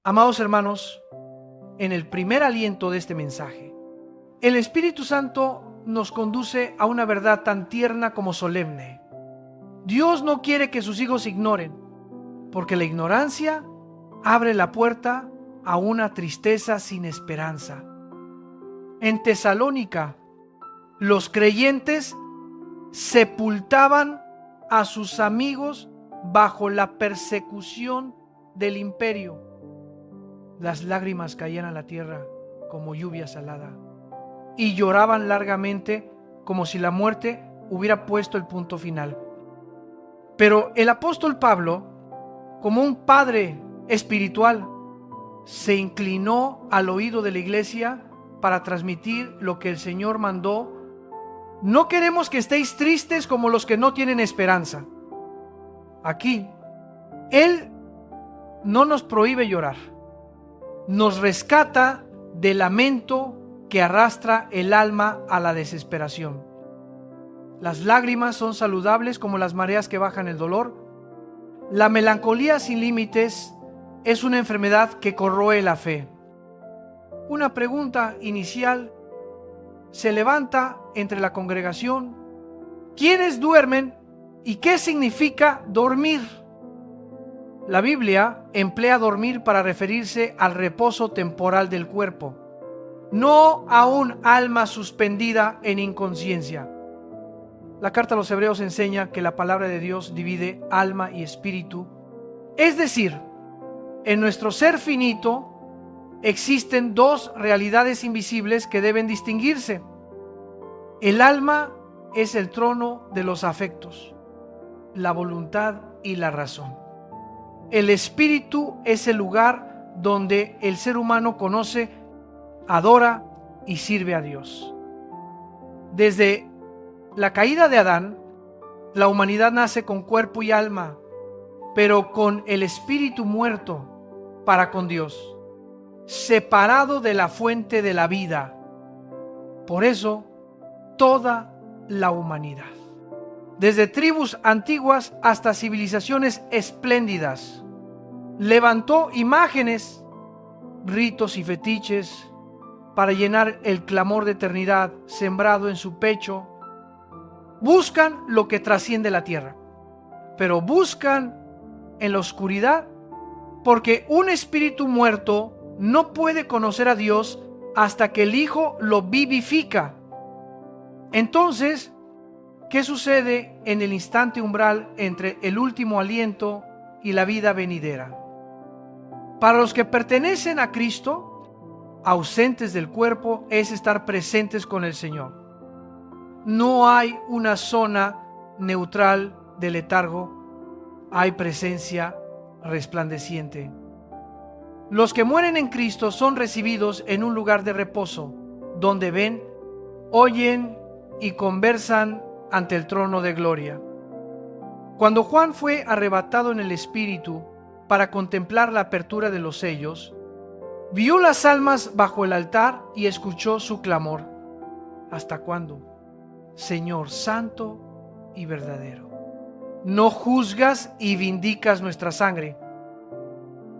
Amados hermanos, en el primer aliento de este mensaje, el Espíritu Santo nos conduce a una verdad tan tierna como solemne. Dios no quiere que sus hijos ignoren, porque la ignorancia abre la puerta a una tristeza sin esperanza. En Tesalónica, los creyentes sepultaban a sus amigos bajo la persecución del imperio. Las lágrimas caían a la tierra como lluvia salada y lloraban largamente como si la muerte hubiera puesto el punto final. Pero el apóstol Pablo, como un padre espiritual, se inclinó al oído de la iglesia para transmitir lo que el Señor mandó. No queremos que estéis tristes como los que no tienen esperanza. Aquí, Él no nos prohíbe llorar. Nos rescata del lamento que arrastra el alma a la desesperación. Las lágrimas son saludables como las mareas que bajan el dolor. La melancolía sin límites es una enfermedad que corroe la fe. Una pregunta inicial se levanta entre la congregación: ¿quiénes duermen y qué significa dormir? La Biblia emplea dormir para referirse al reposo temporal del cuerpo, no a un alma suspendida en inconsciencia. La carta a los Hebreos enseña que la palabra de Dios divide alma y espíritu. Es decir, en nuestro ser finito existen dos realidades invisibles que deben distinguirse. El alma es el trono de los afectos, la voluntad y la razón. El espíritu es el lugar donde el ser humano conoce, adora y sirve a Dios. Desde la caída de Adán, la humanidad nace con cuerpo y alma, pero con el espíritu muerto para con Dios, separado de la fuente de la vida. Por eso, toda la humanidad, desde tribus antiguas hasta civilizaciones espléndidas, levantó imágenes, ritos y fetiches para llenar el clamor de eternidad sembrado en su pecho. Buscan lo que trasciende la tierra, pero buscan en la oscuridad, porque un espíritu muerto no puede conocer a Dios hasta que el Hijo lo vivifica. Entonces, ¿qué sucede en el instante umbral entre el último aliento y la vida venidera? Para los que pertenecen a Cristo, ausentes del cuerpo es estar presentes con el Señor. No hay una zona neutral de letargo, hay presencia resplandeciente. Los que mueren en Cristo son recibidos en un lugar de reposo, donde ven, oyen y conversan ante el trono de gloria. Cuando Juan fue arrebatado en el Espíritu para contemplar la apertura de los sellos, vio las almas bajo el altar y escuchó su clamor: ¿hasta cuándo, Señor santo y verdadero, no juzgas y vindicas nuestra sangre?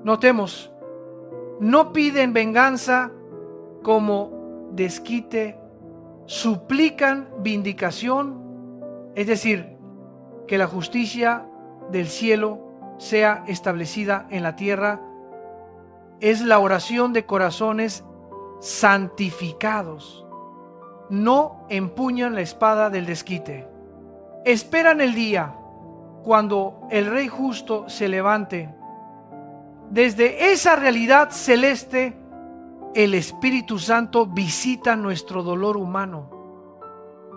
Notemos, no piden venganza como desquite, suplican vindicación, es decir, que la justicia del cielo sea establecida en la tierra. Es la oración de corazones santificados. No empuñan la espada del desquite. Esperan el día cuando el Rey justo se levante. Desde esa realidad celeste, el Espíritu Santo visita nuestro dolor humano.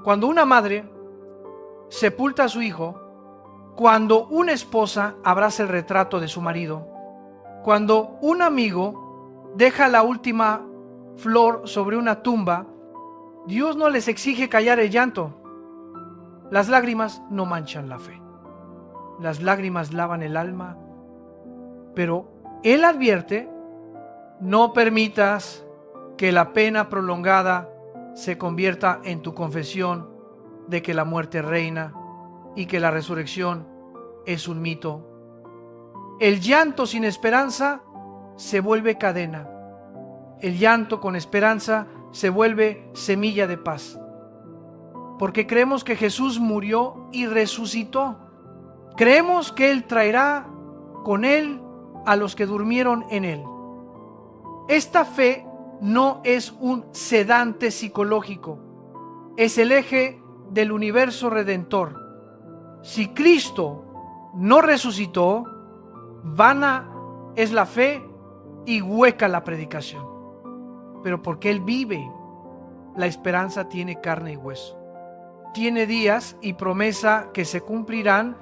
Cuando una madre sepulta a su hijo, cuando una esposa abraza el retrato de su marido, cuando un amigo deja la última flor sobre una tumba, Dios no les exige callar el llanto. Las lágrimas no manchan la fe. Las lágrimas lavan el alma, pero Él advierte: no permitas que la pena prolongada se convierta en tu confesión de que la muerte reina y que la resurrección es un mito. El llanto sin esperanza se vuelve cadena. El llanto con esperanza se vuelve semilla de paz. Porque creemos que Jesús murió y resucitó. Creemos que Él traerá con Él a los que durmieron en Él. Esta fe no es un sedante psicológico, es el eje del universo redentor. Si Cristo no resucitó, vana es la fe y hueca la predicación. Pero porque Él vive, la esperanza tiene carne y hueso. Tiene días y promesa que se cumplirán.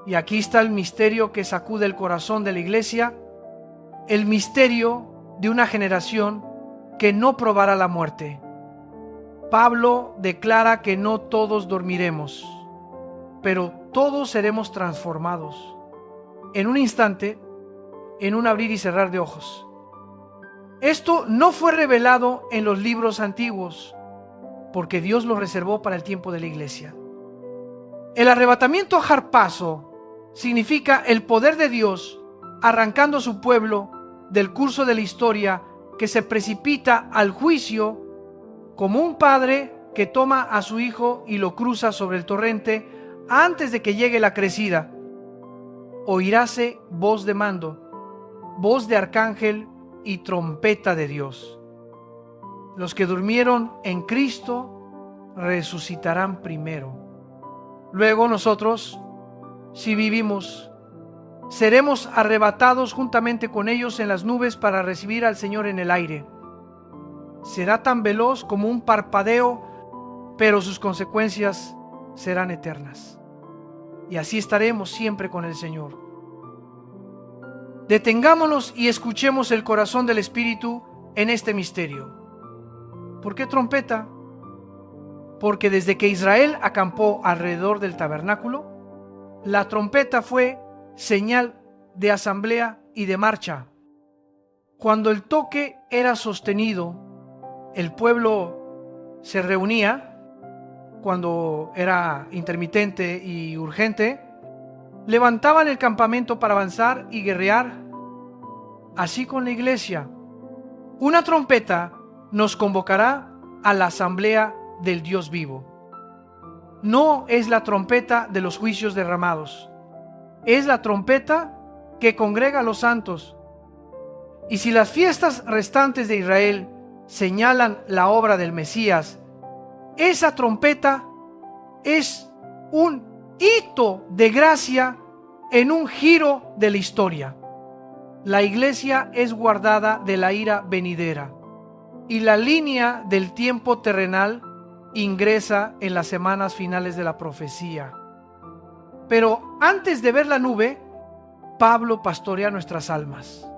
Y aquí está el misterio que sacude el corazón de la iglesia, el misterio de una generación que no probará la muerte. Pablo declara que no todos dormiremos, pero todos seremos transformados en un instante, en un abrir y cerrar de ojos. Esto no fue revelado en los libros antiguos, porque Dios lo reservó para el tiempo de la iglesia. El arrebatamiento a harpazo significa el poder de Dios arrancando a su pueblo del curso de la historia que se precipita al juicio, como un padre que toma a su hijo y lo cruza sobre el torrente antes de que llegue la crecida. Oiráse voz de mando, voz de arcángel y trompeta de Dios. Los que durmieron en Cristo resucitarán primero. Luego nosotros, si vivimos, seremos arrebatados juntamente con ellos en las nubes para recibir al Señor en el aire. Será tan veloz como un parpadeo, pero sus consecuencias serán eternas. Y así estaremos siempre con el Señor. Detengámonos y escuchemos el corazón del Espíritu en este misterio. ¿Por qué trompeta? Porque desde que Israel acampó alrededor del tabernáculo, la trompeta fue señal de asamblea y de marcha. Cuando el toque era sostenido, el pueblo se reunía. Cuando era intermitente y urgente, levantaban el campamento para avanzar y guerrear. Así con la iglesia. Una trompeta nos convocará a la asamblea del Dios vivo. No es la trompeta de los juicios derramados, es la trompeta que congrega a los santos. Y si las fiestas restantes de Israel señalan la obra del Mesías, esa trompeta es un hito de gracia en un giro de la historia. La iglesia es guardada de la ira venidera y la línea del tiempo terrenal ingresa en las semanas finales de la profecía. Pero antes de ver la nube, Pablo pastorea nuestras almas.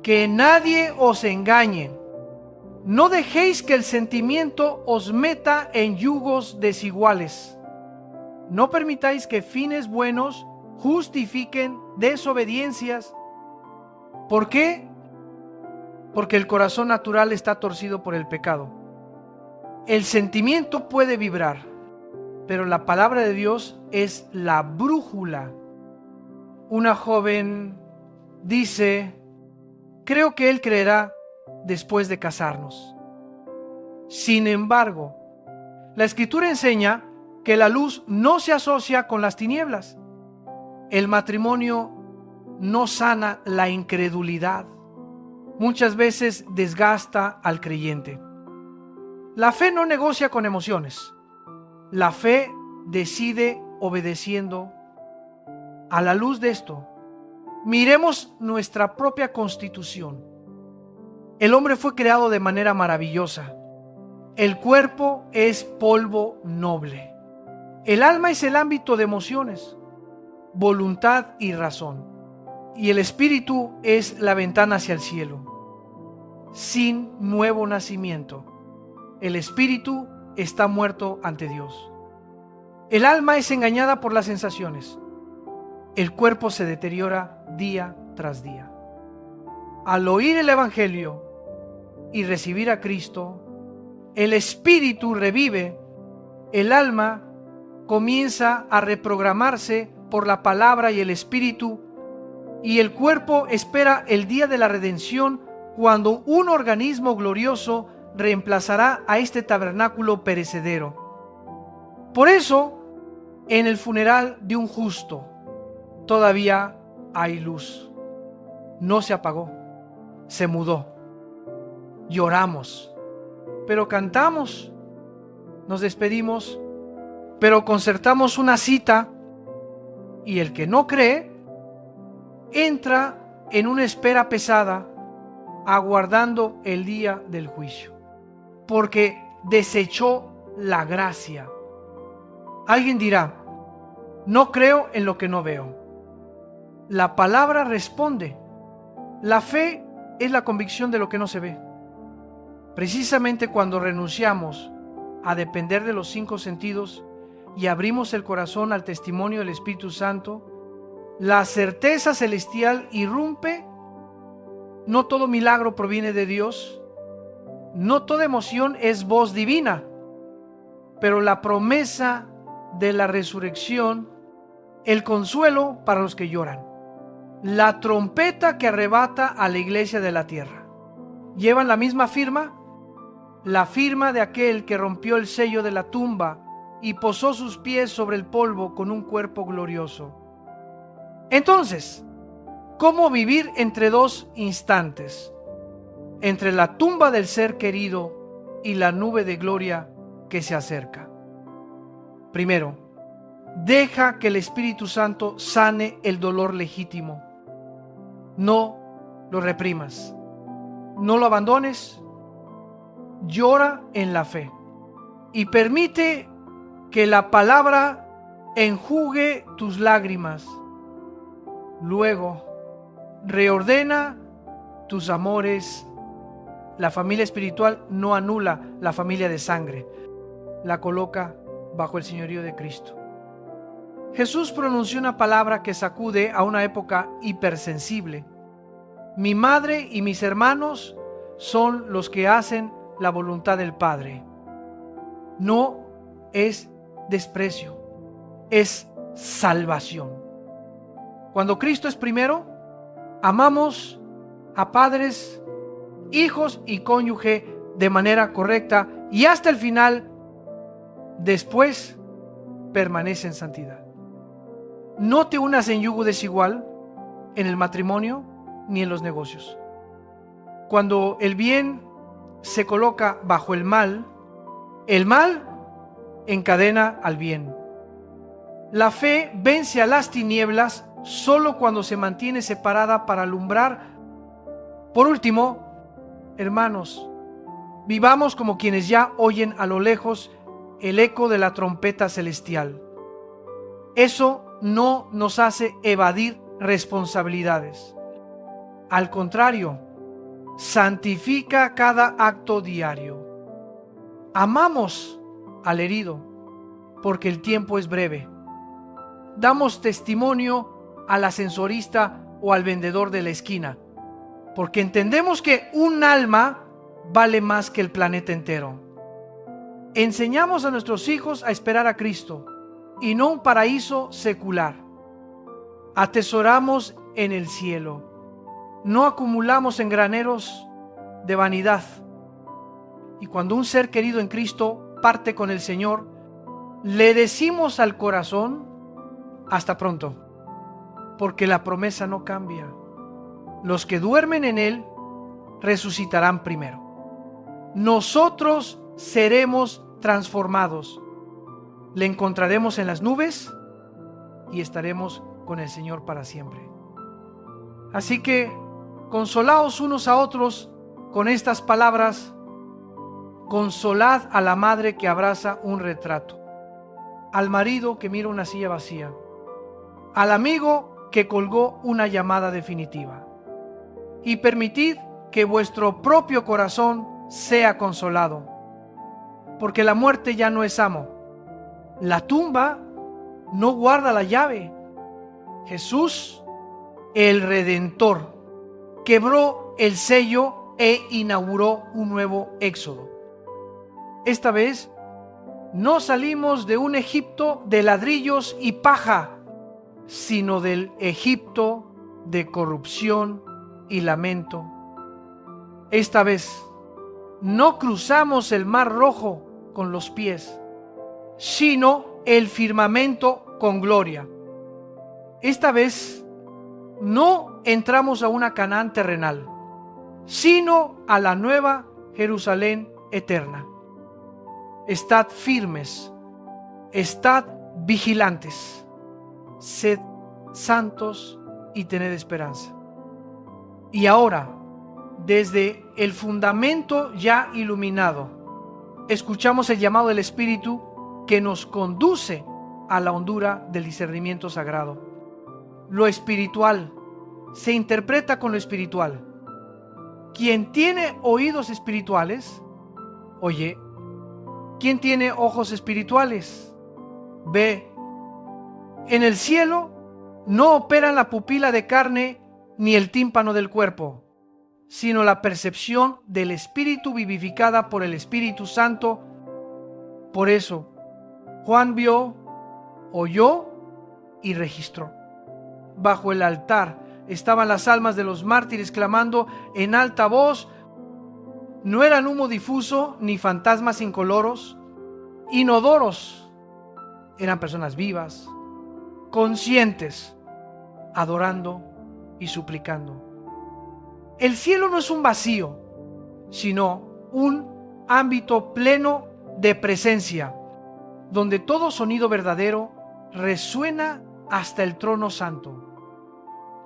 Que nadie os engañe. No dejéis que el sentimiento os meta en yugos desiguales. No permitáis que fines buenos justifiquen desobediencias. ¿Por qué? Porque el corazón natural está torcido por el pecado. El sentimiento puede vibrar, pero la palabra de Dios es la brújula. Una joven dice: creo que él creerá después de casarnos. Sin embargo, la Escritura enseña que la luz no se asocia con las tinieblas. El matrimonio no sana la incredulidad. Muchas veces desgasta al creyente. La fe no negocia con emociones. La fe decide obedeciendo. A la luz de esto, miremos nuestra propia constitución. El hombre fue creado de manera maravillosa. El cuerpo es polvo noble. El alma es el ámbito de emociones, voluntad y razón. Y el espíritu es la ventana hacia el cielo. Sin nuevo nacimiento, el espíritu está muerto ante Dios. El alma es engañada por las sensaciones. El cuerpo se deteriora día tras día. Al oír el Evangelio y recibir a Cristo, el espíritu revive, el alma comienza a reprogramarse por la palabra y el espíritu y el cuerpo espera el día de la redención, cuando un organismo glorioso reemplazará a este tabernáculo perecedero. Por eso, en el funeral de un justo, todavía hay luz. No se apagó, se mudó. Lloramos, pero cantamos. Nos despedimos, pero concertamos una cita, y el que no cree entra en una espera pesada, aguardando el día del juicio, porque desechó la gracia. Alguien dirá: no creo en lo que no veo. La palabra responde: la fe es la convicción de lo que no se ve. Precisamente cuando renunciamos a depender de los 5 sentidos y abrimos el corazón al testimonio del Espíritu Santo, la certeza celestial irrumpe. No todo milagro proviene de Dios, no toda emoción es voz divina, pero la promesa de la resurrección, el consuelo para los que lloran, la trompeta que arrebata a la iglesia de la tierra. ¿Llevan la misma firma? La firma de aquel que rompió el sello de la tumba y posó sus pies sobre el polvo con un cuerpo glorioso. Entonces, ¿cómo vivir entre 2 instantes? Entre la tumba del ser querido y la nube de gloria que se acerca. Primero, deja que el Espíritu Santo sane el dolor legítimo. No lo reprimas, no lo abandones. Llora en la fe y permite que la palabra enjugue tus lágrimas. Luego, reordena tus amores. La familia espiritual no anula la familia de sangre, la coloca bajo el señorío de Cristo. Jesús pronunció una palabra que sacude a una época hipersensible. Mi madre y mis hermanos son los que hacen la voluntad del Padre. No es desprecio, es salvación. Cuando Cristo es primero, amamos a padres, hijos y cónyuge de manera correcta, y hasta el final, después, permanece en santidad. No te unas en yugo desigual en el matrimonio ni en los negocios. Cuando el bien se coloca bajo el mal encadena al bien. La fe vence a las tinieblas solo cuando se mantiene separada para alumbrar. Por último, hermanos, vivamos como quienes ya oyen a lo lejos el eco de la trompeta celestial. Eso no nos hace evadir responsabilidades. Al contrario, santifica cada acto diario. Amamos al herido porque el tiempo es breve. Damos testimonio al ascensorista o al vendedor de la esquina porque entendemos que un alma vale más que el planeta entero. Enseñamos a nuestros hijos a esperar a Cristo y no un paraíso secular. Atesoramos en el cielo. No acumulamos en graneros de vanidad. Y cuando un ser querido en Cristo parte con el Señor, le decimos al corazón: hasta pronto, porque la promesa no cambia. Los que duermen en Él resucitarán primero. Nosotros seremos transformados. Le encontraremos en las nubes y estaremos con el Señor para siempre. Así que consolaos unos a otros con estas palabras. Consolad a la madre que abraza un retrato, al marido que mira una silla vacía, al amigo que colgó una llamada definitiva. Y permitid que vuestro propio corazón sea consolado, porque la muerte ya no es amo. La tumba no guarda la llave. Jesús, el Redentor, quebró el sello e inauguró un nuevo éxodo. Esta vez no salimos de un Egipto de ladrillos y paja, sino del Egipto de corrupción y lamento. Esta vez no cruzamos el mar rojo con los pies, sino el firmamento con gloria. Esta vez no entramos a una Canaán terrenal, sino a la nueva Jerusalén eterna. Estad firmes, estad vigilantes, sed santos y tened esperanza. Y ahora, desde el fundamento ya iluminado, escuchamos el llamado del Espíritu que nos conduce a la hondura del discernimiento sagrado. Lo espiritual se interpreta con lo espiritual. Quien tiene oídos espirituales, oye. Quien tiene ojos espirituales, ve. En el cielo no operan la pupila de carne ni el tímpano del cuerpo, sino la percepción del Espíritu vivificada por el Espíritu Santo. Por eso, Juan vio, oyó y registró. Bajo el altar estaban las almas de los mártires clamando en alta voz. No eran humo difuso ni fantasmas incoloros, inodoros. Eran personas vivas, conscientes, adorando y suplicando. El cielo no es un vacío, sino un ámbito pleno de presencia, donde todo sonido verdadero resuena hasta el trono santo.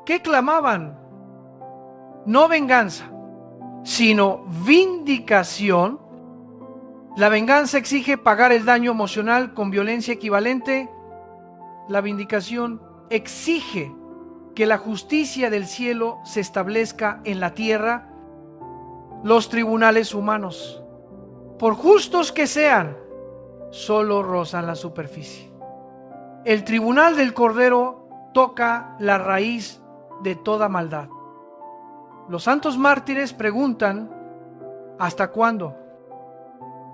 ¿Qué clamaban? No venganza, sino vindicación. La venganza exige pagar el daño emocional con violencia equivalente. La vindicación exige que la justicia del cielo se establezca en la tierra. Los tribunales humanos, por justos que sean, solo rozan la superficie. El tribunal del Cordero toca la raíz de toda maldad. Los santos mártires preguntan, ¿hasta cuándo?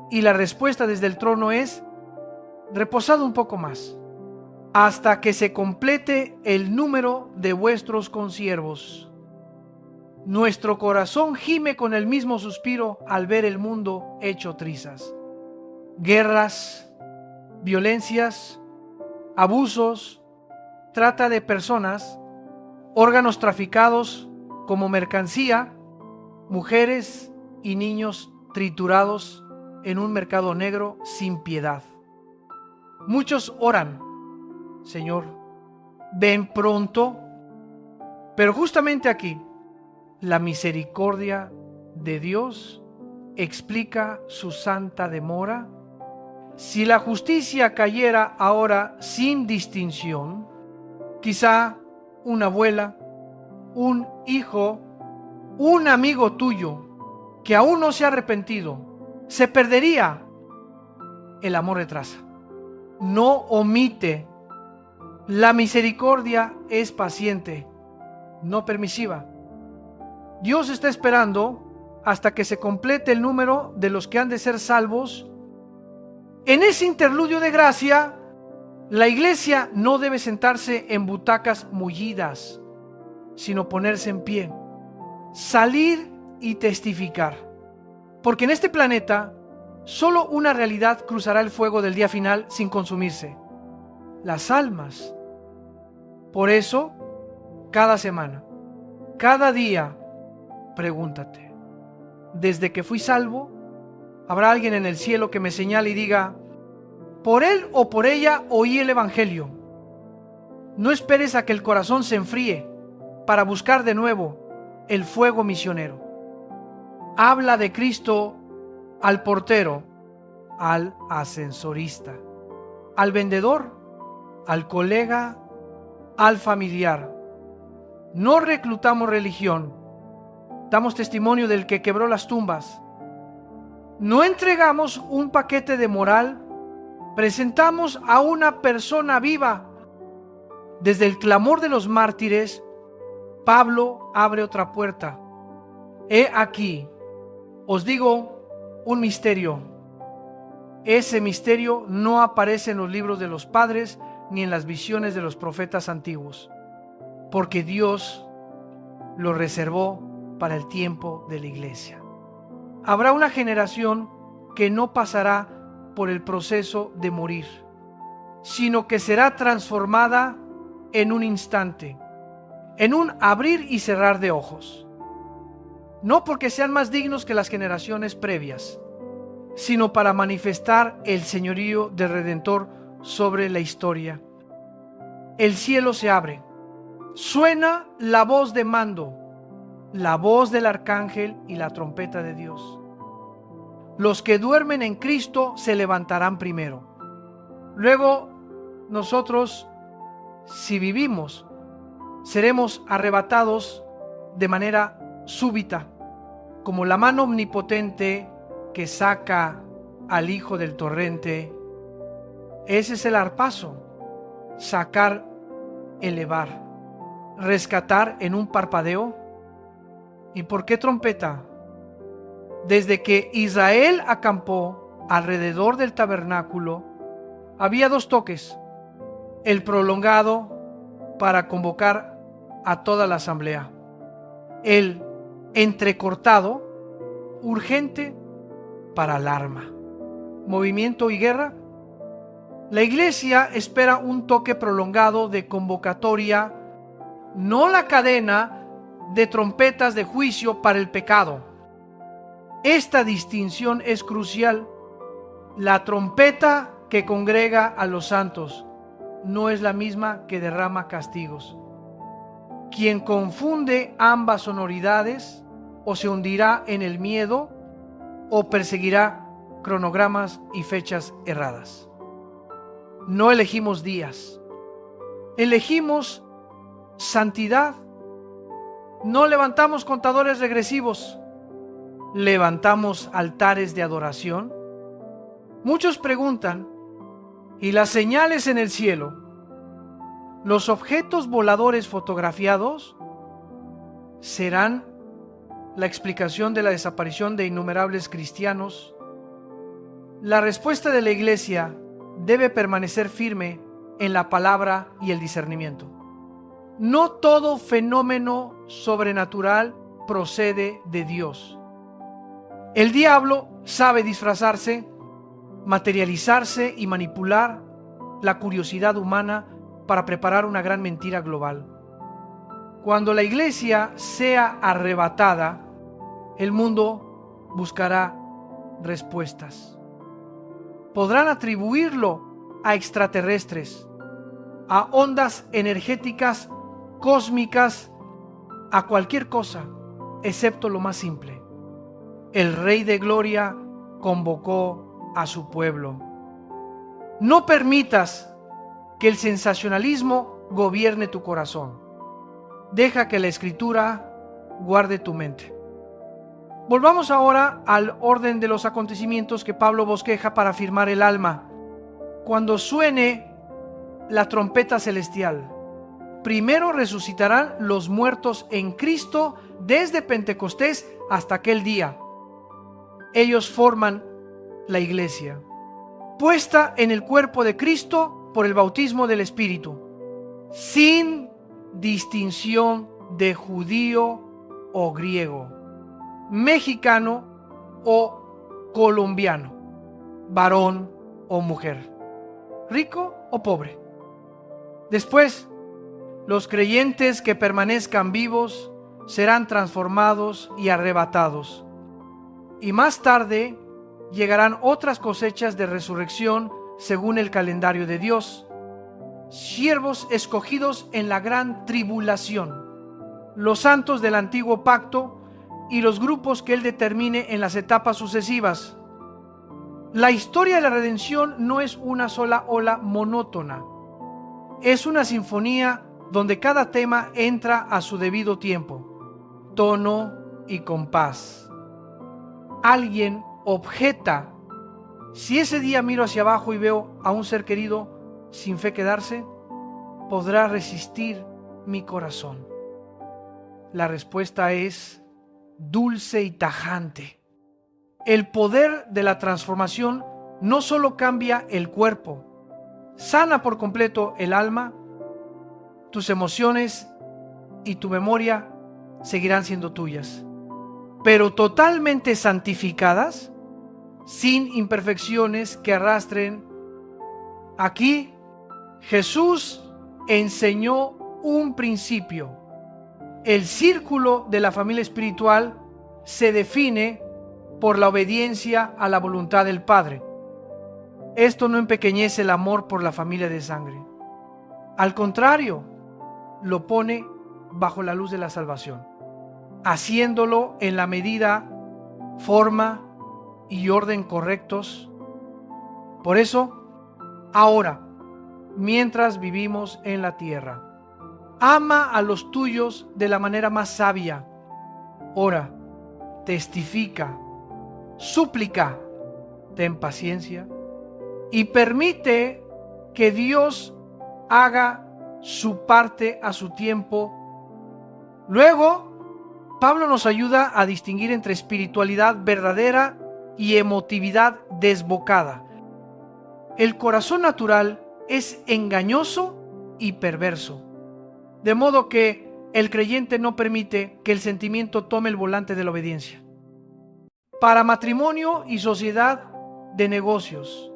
Y la respuesta desde el trono es, reposad un poco más, hasta que se complete el número de vuestros consiervos. Nuestro corazón gime con el mismo suspiro al ver el mundo hecho trizas. Guerras, violencias, abusos, trata de personas, órganos traficados como mercancía, mujeres y niños triturados en un mercado negro sin piedad. Muchos oran, Señor, ven pronto. Pero justamente aquí, la misericordia de Dios explica su santa demora. Si la justicia cayera ahora sin distinción, quizá una abuela, un hijo, un amigo tuyo que aún no se ha arrepentido, se perdería. El amor retrasa, no omite. La misericordia es paciente, no permisiva. Dios está esperando hasta que se complete el número de los que han de ser salvos. En ese interludio de gracia, la iglesia no debe sentarse en butacas mullidas, sino ponerse en pie, salir y testificar. Porque en este planeta, solo una realidad cruzará el fuego del día final sin consumirse: las almas. Por eso, cada semana, cada día, pregúntate, ¿desde que fui salvo, habrá alguien en el cielo que me señale y diga, por él o por ella oí el Evangelio? No esperes a que el corazón se enfríe para buscar de nuevo el fuego misionero. Habla de Cristo al portero, al ascensorista, al vendedor, al colega, al familiar. No reclutamos religión, damos testimonio del que quebró las tumbas. No entregamos un paquete de moral, presentamos a una persona viva. Desde el clamor de los mártires, Pablo abre otra puerta. He aquí, os digo un misterio. Ese misterio no aparece en los libros de los padres ni en las visiones de los profetas antiguos, porque Dios lo reservó para el tiempo de la iglesia. Habrá una generación que no pasará por el proceso de morir, sino que será transformada en un instante, en un abrir y cerrar de ojos. No porque sean más dignos que las generaciones previas, sino para manifestar el señorío del Redentor sobre la historia. El cielo se abre, suena la voz de mando, la voz del arcángel y la trompeta de Dios. Los que duermen en Cristo se levantarán primero. Luego nosotros, si vivimos, seremos arrebatados de manera súbita, como la mano omnipotente que saca al hijo del torrente. Ese es el arpazo: sacar, elevar, rescatar en un parpadeo. ¿Y por qué trompeta? Desde que Israel acampó alrededor del tabernáculo, había dos toques: el prolongado para convocar a toda la asamblea, el entrecortado, urgente, para alarma, movimiento y guerra. La iglesia espera un toque prolongado de convocatoria, no la cadena de trompetas de juicio para el pecado. Esta distinción es crucial. La trompeta que congrega a los santos no es la misma que derrama castigos. Quien confunde ambas sonoridades o se hundirá en el miedo o perseguirá cronogramas y fechas erradas. No elegimos días, elegimos santidad. No levantamos contadores regresivos, levantamos altares de adoración. Muchos preguntan: ¿y las señales en el cielo? ¿Los objetos voladores fotografiados serán la explicación de la desaparición de innumerables cristianos? La respuesta de la iglesia debe permanecer firme en la palabra y el discernimiento. No todo fenómeno sobrenatural procede de Dios. El diablo sabe disfrazarse, materializarse y manipular la curiosidad humana para preparar una gran mentira global. Cuando la iglesia sea arrebatada, el mundo buscará respuestas. Podrán atribuirlo a extraterrestres, a ondas energéticas cósmicas, a cualquier cosa, excepto lo más simple: el Rey de Gloria convocó a su pueblo. No permitas que el sensacionalismo gobierne tu corazón. Deja que la Escritura guarde tu mente. Volvamos ahora al orden de los acontecimientos que Pablo bosqueja para afirmar el alma. Cuando suene la trompeta celestial, primero resucitarán los muertos en Cristo desde Pentecostés hasta aquel día. Ellos forman la iglesia, puesta en el cuerpo de Cristo por el bautismo del Espíritu, sin distinción de judío o griego, mexicano o colombiano, varón o mujer, rico o pobre. Después, los creyentes que permanezcan vivos serán transformados y arrebatados. Y más tarde llegarán otras cosechas de resurrección según el calendario de Dios, siervos escogidos en la gran tribulación, los santos del antiguo pacto y los grupos que Él determine en las etapas sucesivas. La historia de la redención no es una sola ola monótona, es una sinfonía donde cada tema entra a su debido tiempo, tono y compás. Alguien objeta: si ese día miro hacia abajo y veo a un ser querido sin fe quedarse, ¿podrá resistir mi corazón? La respuesta es dulce y tajante. El poder de la transformación no solo cambia el cuerpo, sana por completo el alma, tus emociones y tu memoria seguirán siendo tuyas, pero totalmente santificadas, sin imperfecciones que arrastren. Aquí Jesús enseñó un principio. El círculo de la familia espiritual se define por la obediencia a la voluntad del Padre. Esto no empequeñece el amor por la familia de sangre. Al contrario, lo pone bajo la luz de la salvación, haciéndolo en la medida, forma y orden correctos. Por eso, ahora, mientras vivimos en la tierra, ama a los tuyos de la manera más sabia. Ora, testifica, súplica, ten paciencia y permite que Dios haga su parte a su tiempo. Luego, Pablo nos ayuda a distinguir entre espiritualidad verdadera y emotividad desbocada. El corazón natural es engañoso y perverso, de modo que el creyente no permite que el sentimiento tome el volante de la obediencia. Para matrimonio y sociedad de negocios,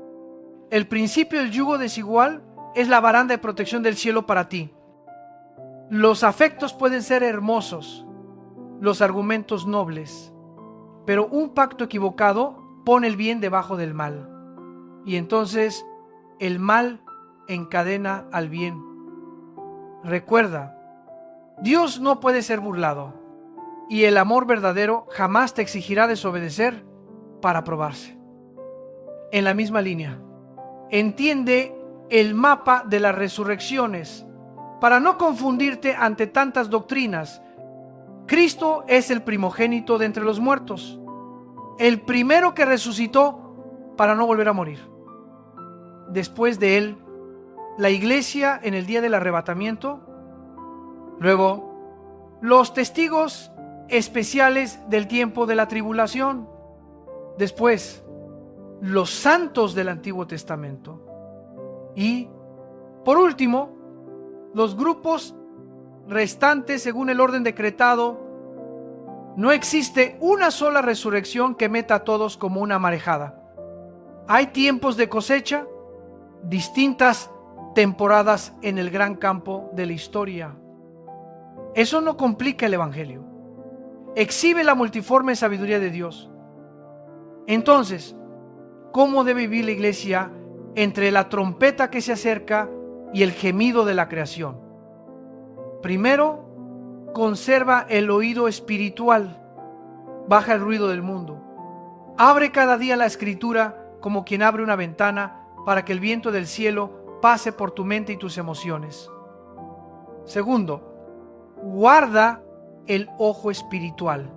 el principio del yugo desigual es la baranda de protección del cielo para ti. Los afectos pueden ser hermosos, los argumentos nobles, pero un pacto equivocado pone el bien debajo del mal, y entonces el mal encadena al bien. Recuerda, Dios no puede ser burlado, y el amor verdadero jamás te exigirá desobedecer para probarse. En la misma línea, entiende el mapa de las resurrecciones para no confundirte ante tantas doctrinas. Cristo es el primogénito de entre los muertos, el primero que resucitó para no volver a morir. Después de él, la iglesia en el día del arrebatamiento, luego los testigos especiales del tiempo de la tribulación, después los santos del Antiguo Testamento y, por último, los grupos restantes según el orden decretado. No existe una sola resurrección que meta a todos como una marejada. Hay tiempos de cosecha, distintas temporadas en el gran campo de la historia. Eso no complica el Evangelio. Exhibe la multiforme sabiduría de Dios. Entonces, ¿cómo debe vivir la iglesia entre la trompeta que se acerca y el gemido de la creación? Primero, conserva el oído espiritual. Baja el ruido del mundo. Abre cada día la escritura como quien abre una ventana para que el viento del cielo pase por tu mente y tus emociones. Segundo, guarda el ojo espiritual.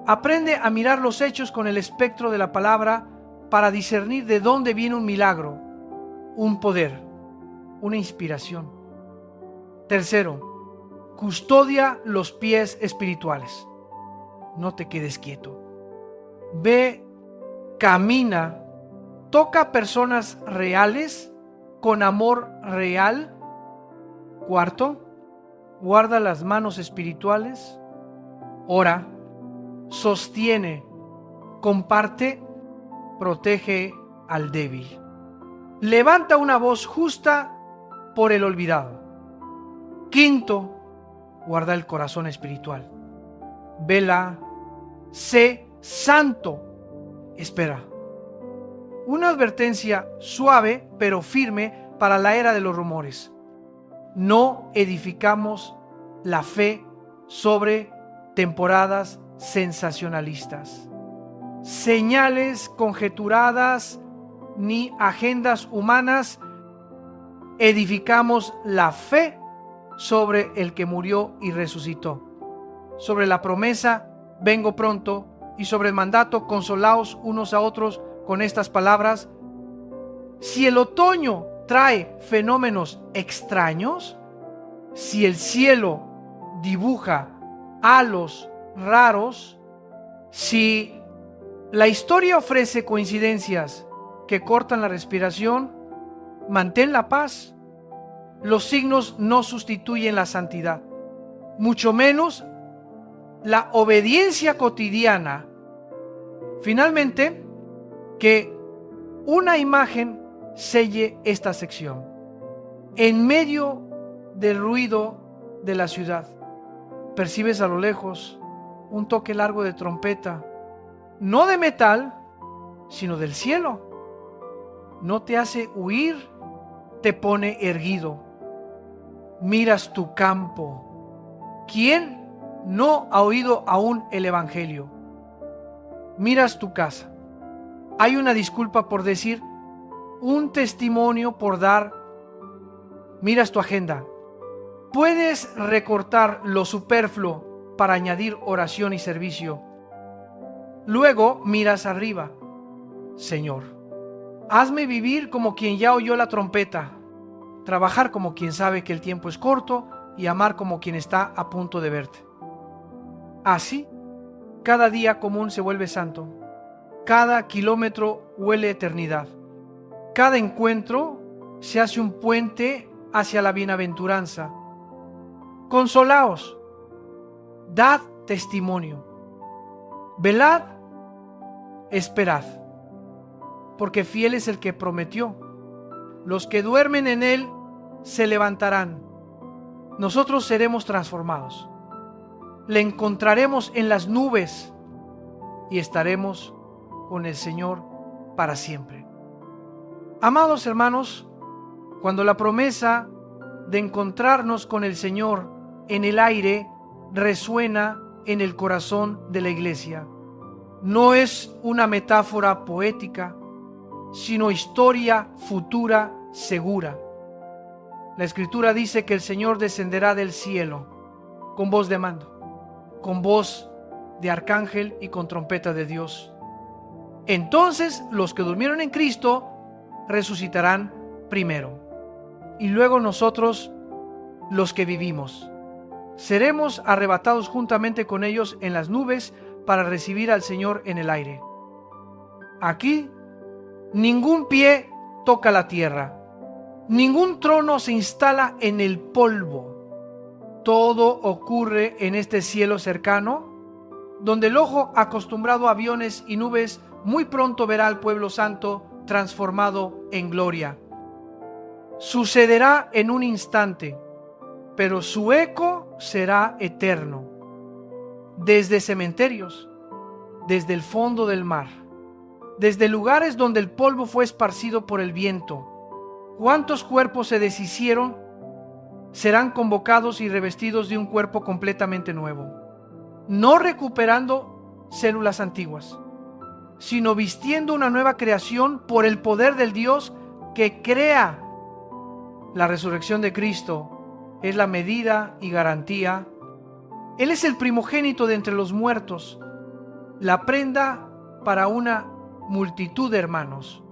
Aprende a mirar los hechos con el espectro de la palabra para discernir de dónde viene un milagro, un poder, una inspiración. Tercero, custodia los pies espirituales. No te quedes quieto. Ve, camina, toca personas reales con amor real. Cuarto, guarda las manos espirituales. Ora, sostiene, comparte, protege al débil. Levanta una voz justa por el olvidado. Quinto, guarda el corazón espiritual. Vela, sé santo. Espera. Una advertencia suave pero firme para la era de los rumores. No edificamos la fe sobre temporadas sensacionalistas, señales conjeturadas ni agendas humanas. Edificamos la fe sobre el que murió y resucitó, sobre la promesa, vengo pronto, y sobre el mandato, consolaos unos a otros con estas palabras. Si el otoño trae fenómenos extraños, si el cielo dibuja halos raros, si la historia ofrece coincidencias que cortan la respiración, mantén la paz. Los signos no sustituyen la santidad, mucho menos la obediencia cotidiana. Finalmente, que una imagen selle esta sección. En medio del ruido de la ciudad, percibes a lo lejos un toque largo de trompeta, no de metal, sino del cielo. No te hace huir, te pone erguido. Miras tu campo. ¿Quién no ha oído aún el Evangelio? Miras tu casa. Hay una disculpa por decir, un testimonio por dar. Miras tu agenda. Puedes recortar lo superfluo para añadir oración y servicio. Luego miras arriba. Señor, hazme vivir como quien ya oyó la trompeta, trabajar como quien sabe que el tiempo es corto y amar como quien está a punto de verte. Así, cada día común se vuelve santo, cada kilómetro huele eternidad, cada encuentro se hace un puente hacia la bienaventuranza. Consolaos, dad testimonio, velad, esperad, porque fiel es el que prometió. Los que duermen en él se levantarán. Nosotros seremos transformados. Le encontraremos en las nubes y estaremos con el Señor para siempre. Amados hermanos, cuando la promesa de encontrarnos con el Señor en el aire resuena en el corazón de la iglesia, no es una metáfora poética, sino historia futura segura. La Escritura dice que el Señor descenderá del cielo con voz de mando, con voz de arcángel y con trompeta de Dios. Entonces los que durmieron en Cristo resucitarán primero, y luego nosotros, los que vivimos, seremos arrebatados juntamente con ellos en las nubes para recibir al Señor en el aire. Aquí ningún pie toca la tierra, ningún trono se instala en el polvo. Todo ocurre en este cielo cercano, donde el ojo acostumbrado a aviones y nubes muy pronto verá al pueblo santo transformado en gloria. Sucederá en un instante, pero su eco será eterno. Desde cementerios, desde el fondo del mar, desde lugares donde el polvo fue esparcido por el viento, ¿cuántos cuerpos se deshicieron? Serán convocados y revestidos de un cuerpo completamente nuevo, no recuperando células antiguas, sino vistiendo una nueva creación por el poder del Dios que crea. La resurrección de Cristo es la medida y garantía. Él es el primogénito de entre los muertos, la prenda para una multitud de hermanos.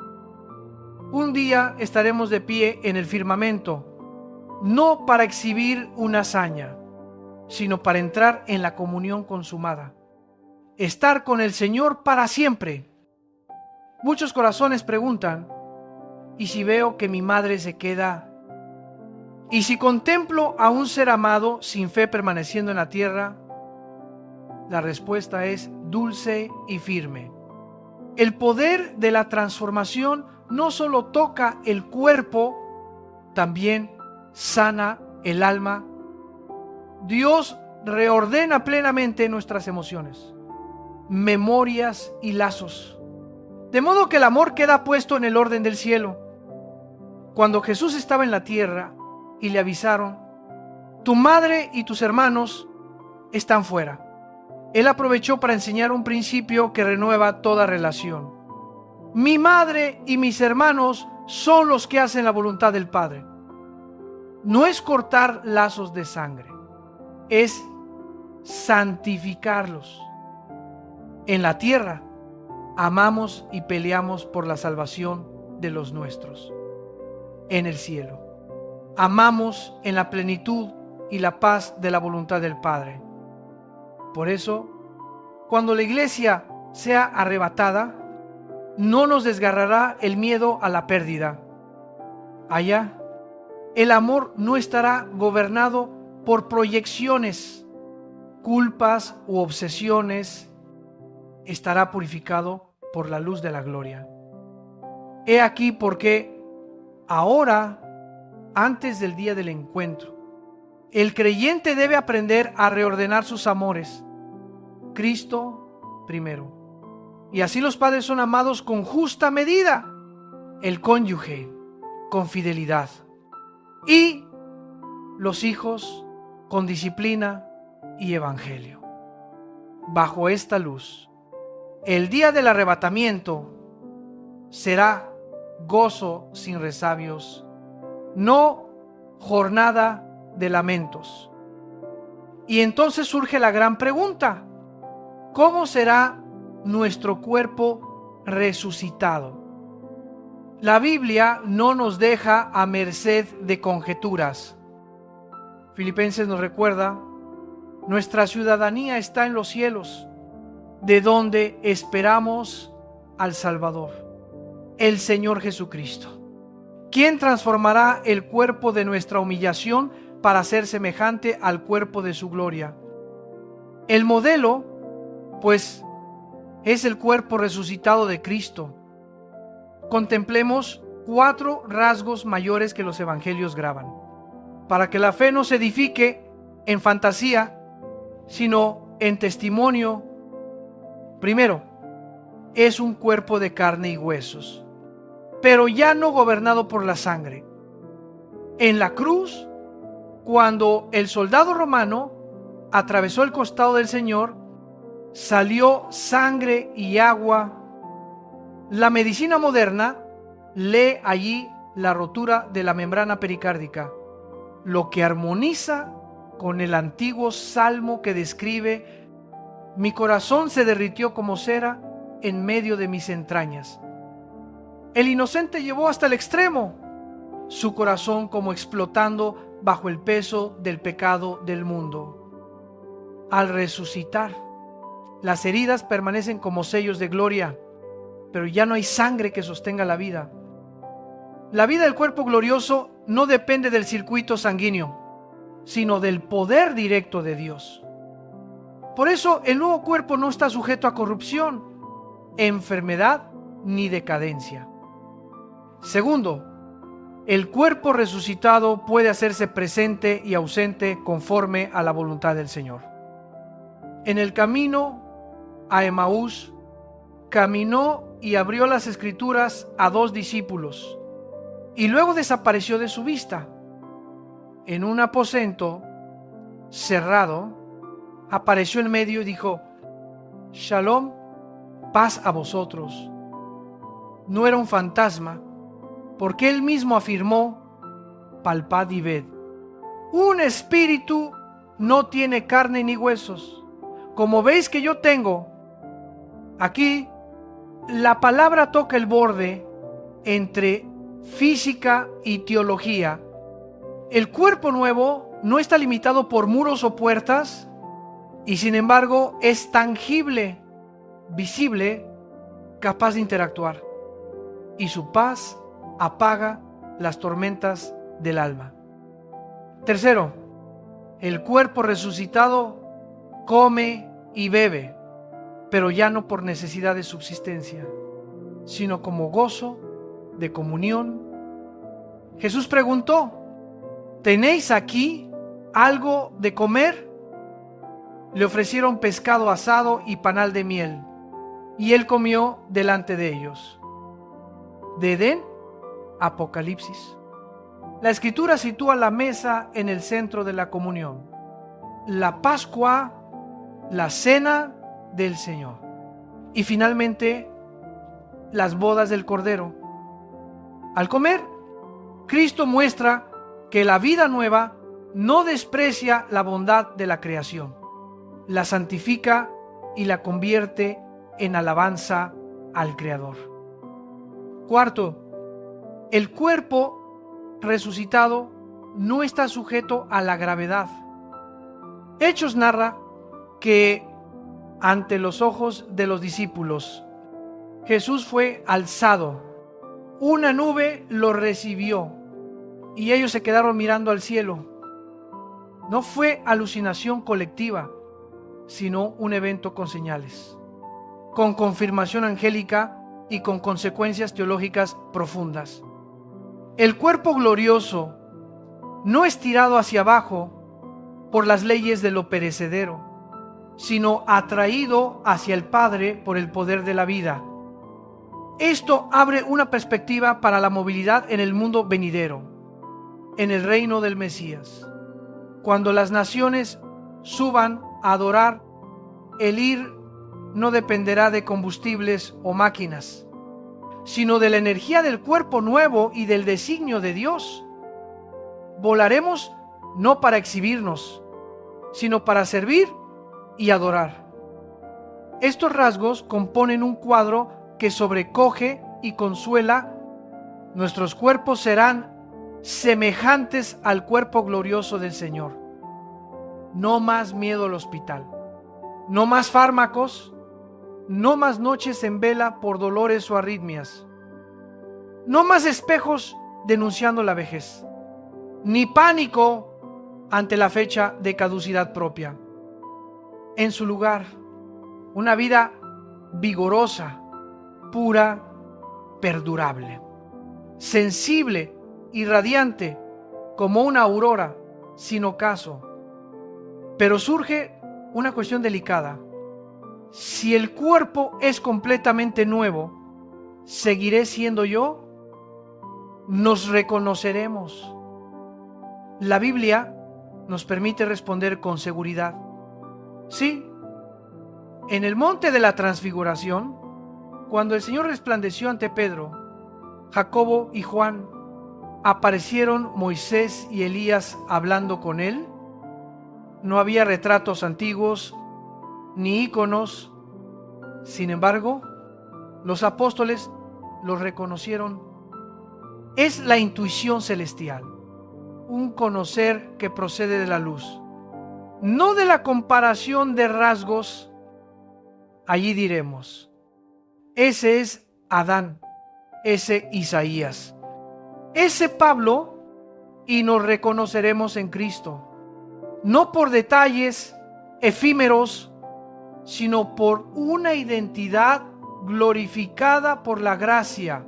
Un día estaremos de pie en el firmamento, no para exhibir una hazaña, sino para entrar en la comunión consumada, estar con el Señor para siempre. Muchos corazones preguntan, ¿y si veo que mi madre se queda? ¿Y si contemplo a un ser amado sin fe permaneciendo en la tierra? La respuesta es dulce y firme. El poder de la transformación no solo toca el cuerpo, también sana el alma. Dios reordena plenamente nuestras emociones, memorias y lazos, de modo que el amor queda puesto en el orden del cielo. Cuando Jesús estaba en la tierra y le avisaron, tu madre y tus hermanos están fuera, Él aprovechó para enseñar un principio que renueva toda relación. Mi madre y mis hermanos son los que hacen la voluntad del Padre. No es cortar lazos de sangre, es santificarlos. En la tierra amamos y peleamos por la salvación de los nuestros. En el cielo amamos en la plenitud y la paz de la voluntad del Padre. Por eso, cuando la iglesia sea arrebatada, no nos desgarrará el miedo a la pérdida. Allá, el amor no estará gobernado por proyecciones, culpas u obsesiones, estará purificado por la luz de la gloria. He aquí por qué ahora, antes del día del encuentro, el creyente debe aprender a reordenar sus amores. Cristo primero. Y así los padres son amados con justa medida, el cónyuge con fidelidad y los hijos con disciplina y evangelio. Bajo esta luz, el día del arrebatamiento será gozo sin resabios, no jornada de lamentos. Y entonces surge la gran pregunta: ¿cómo será nuestro cuerpo resucitado? La Biblia no nos deja a merced de conjeturas. Filipenses nos recuerda: nuestra ciudadanía está en los cielos, de donde esperamos al Salvador, el Señor Jesucristo, quien transformará el cuerpo de nuestra humillación para ser semejante al cuerpo de su gloria. El modelo, pues, es el cuerpo resucitado de Cristo. Contemplemos 4 rasgos mayores que los evangelios graban, para que la fe no se edifique en fantasía, sino en testimonio. Primero, es un cuerpo de carne y huesos, pero ya no gobernado por la sangre. En la cruz, cuando el soldado romano atravesó el costado del Señor, salió sangre y agua. La medicina moderna lee allí la rotura de la membrana pericárdica, lo que armoniza con el antiguo salmo que describe: mi corazón se derritió como cera en medio de mis entrañas. El inocente llevó hasta el extremo su corazón como explotando bajo el peso del pecado del mundo. Al resucitar, las heridas permanecen como sellos de gloria, pero ya no hay sangre que sostenga la vida. La vida del cuerpo glorioso no depende del circuito sanguíneo, sino del poder directo de Dios. Por eso el nuevo cuerpo no está sujeto a corrupción, enfermedad ni decadencia. Segundo, el cuerpo resucitado puede hacerse presente y ausente conforme a la voluntad del Señor. En el camino a Emaús, caminó y abrió las Escrituras a 2 discípulos, y luego desapareció de su vista. En un aposento cerrado, apareció en medio y dijo: Shalom, paz a vosotros. No era un fantasma, porque él mismo afirmó: palpad y ved. Un espíritu no tiene carne ni huesos, como veis que yo tengo. Aquí la palabra toca el borde entre física y teología. El cuerpo nuevo no está limitado por muros o puertas, y sin embargo es tangible, visible, capaz de interactuar. Y su paz apaga las tormentas del alma. Tercero, el cuerpo resucitado come y bebe, pero ya no por necesidad de subsistencia, sino como gozo de comunión. Jesús preguntó: ¿tenéis aquí algo de comer? Le ofrecieron pescado asado y panal de miel, y él comió delante de ellos. De Edén, Apocalipsis. La Escritura sitúa la mesa en el centro de la comunión, la Pascua, la cena del Señor, y finalmente las bodas del Cordero. Al comer, Cristo muestra que la vida nueva no desprecia la bondad de la creación, la santifica y la convierte en alabanza al Creador. Cuarto, el cuerpo resucitado no está sujeto a la gravedad. Hechos narra que ante los ojos de los discípulos, Jesús fue alzado, una nube lo recibió y ellos se quedaron mirando al cielo. No fue alucinación colectiva, sino un evento con señales, con confirmación angélica y con consecuencias teológicas profundas. El cuerpo glorioso no es tirado hacia abajo por las leyes de lo perecedero, sino atraído hacia el Padre por el poder de la vida. Esto abre una perspectiva para la movilidad en el mundo venidero, en el reino del Mesías. Cuando las naciones suban a adorar, el ir no dependerá de combustibles o máquinas, sino de la energía del cuerpo nuevo y del designio de Dios. Volaremos no para exhibirnos, sino para servir y adorar. Estos rasgos componen un cuadro que sobrecoge y consuela. Nuestros cuerpos serán semejantes al cuerpo glorioso del Señor. No más miedo al hospital, no más fármacos, no más noches en vela por dolores o arritmias, no más espejos denunciando la vejez, ni pánico ante la fecha de caducidad propia. En su lugar, una vida vigorosa, pura, perdurable, sensible y radiante como una aurora sin ocaso. Pero surge una cuestión delicada. Si el cuerpo es completamente nuevo, ¿seguiré siendo yo? ¿Nos reconoceremos? La Biblia nos permite responder con seguridad. Sí, en el monte de la transfiguración, cuando el Señor resplandeció ante Pedro, Jacobo y Juan, aparecieron Moisés y Elías hablando con él. No había retratos antiguos ni íconos. Sin embargo, los apóstoles los reconocieron. Es la intuición celestial, un conocer que procede de la luz, no de la comparación de rasgos. Allí diremos: ese es Adán, ese Isaías, ese Pablo, y nos reconoceremos en Cristo, no por detalles efímeros, sino por una identidad glorificada por la gracia.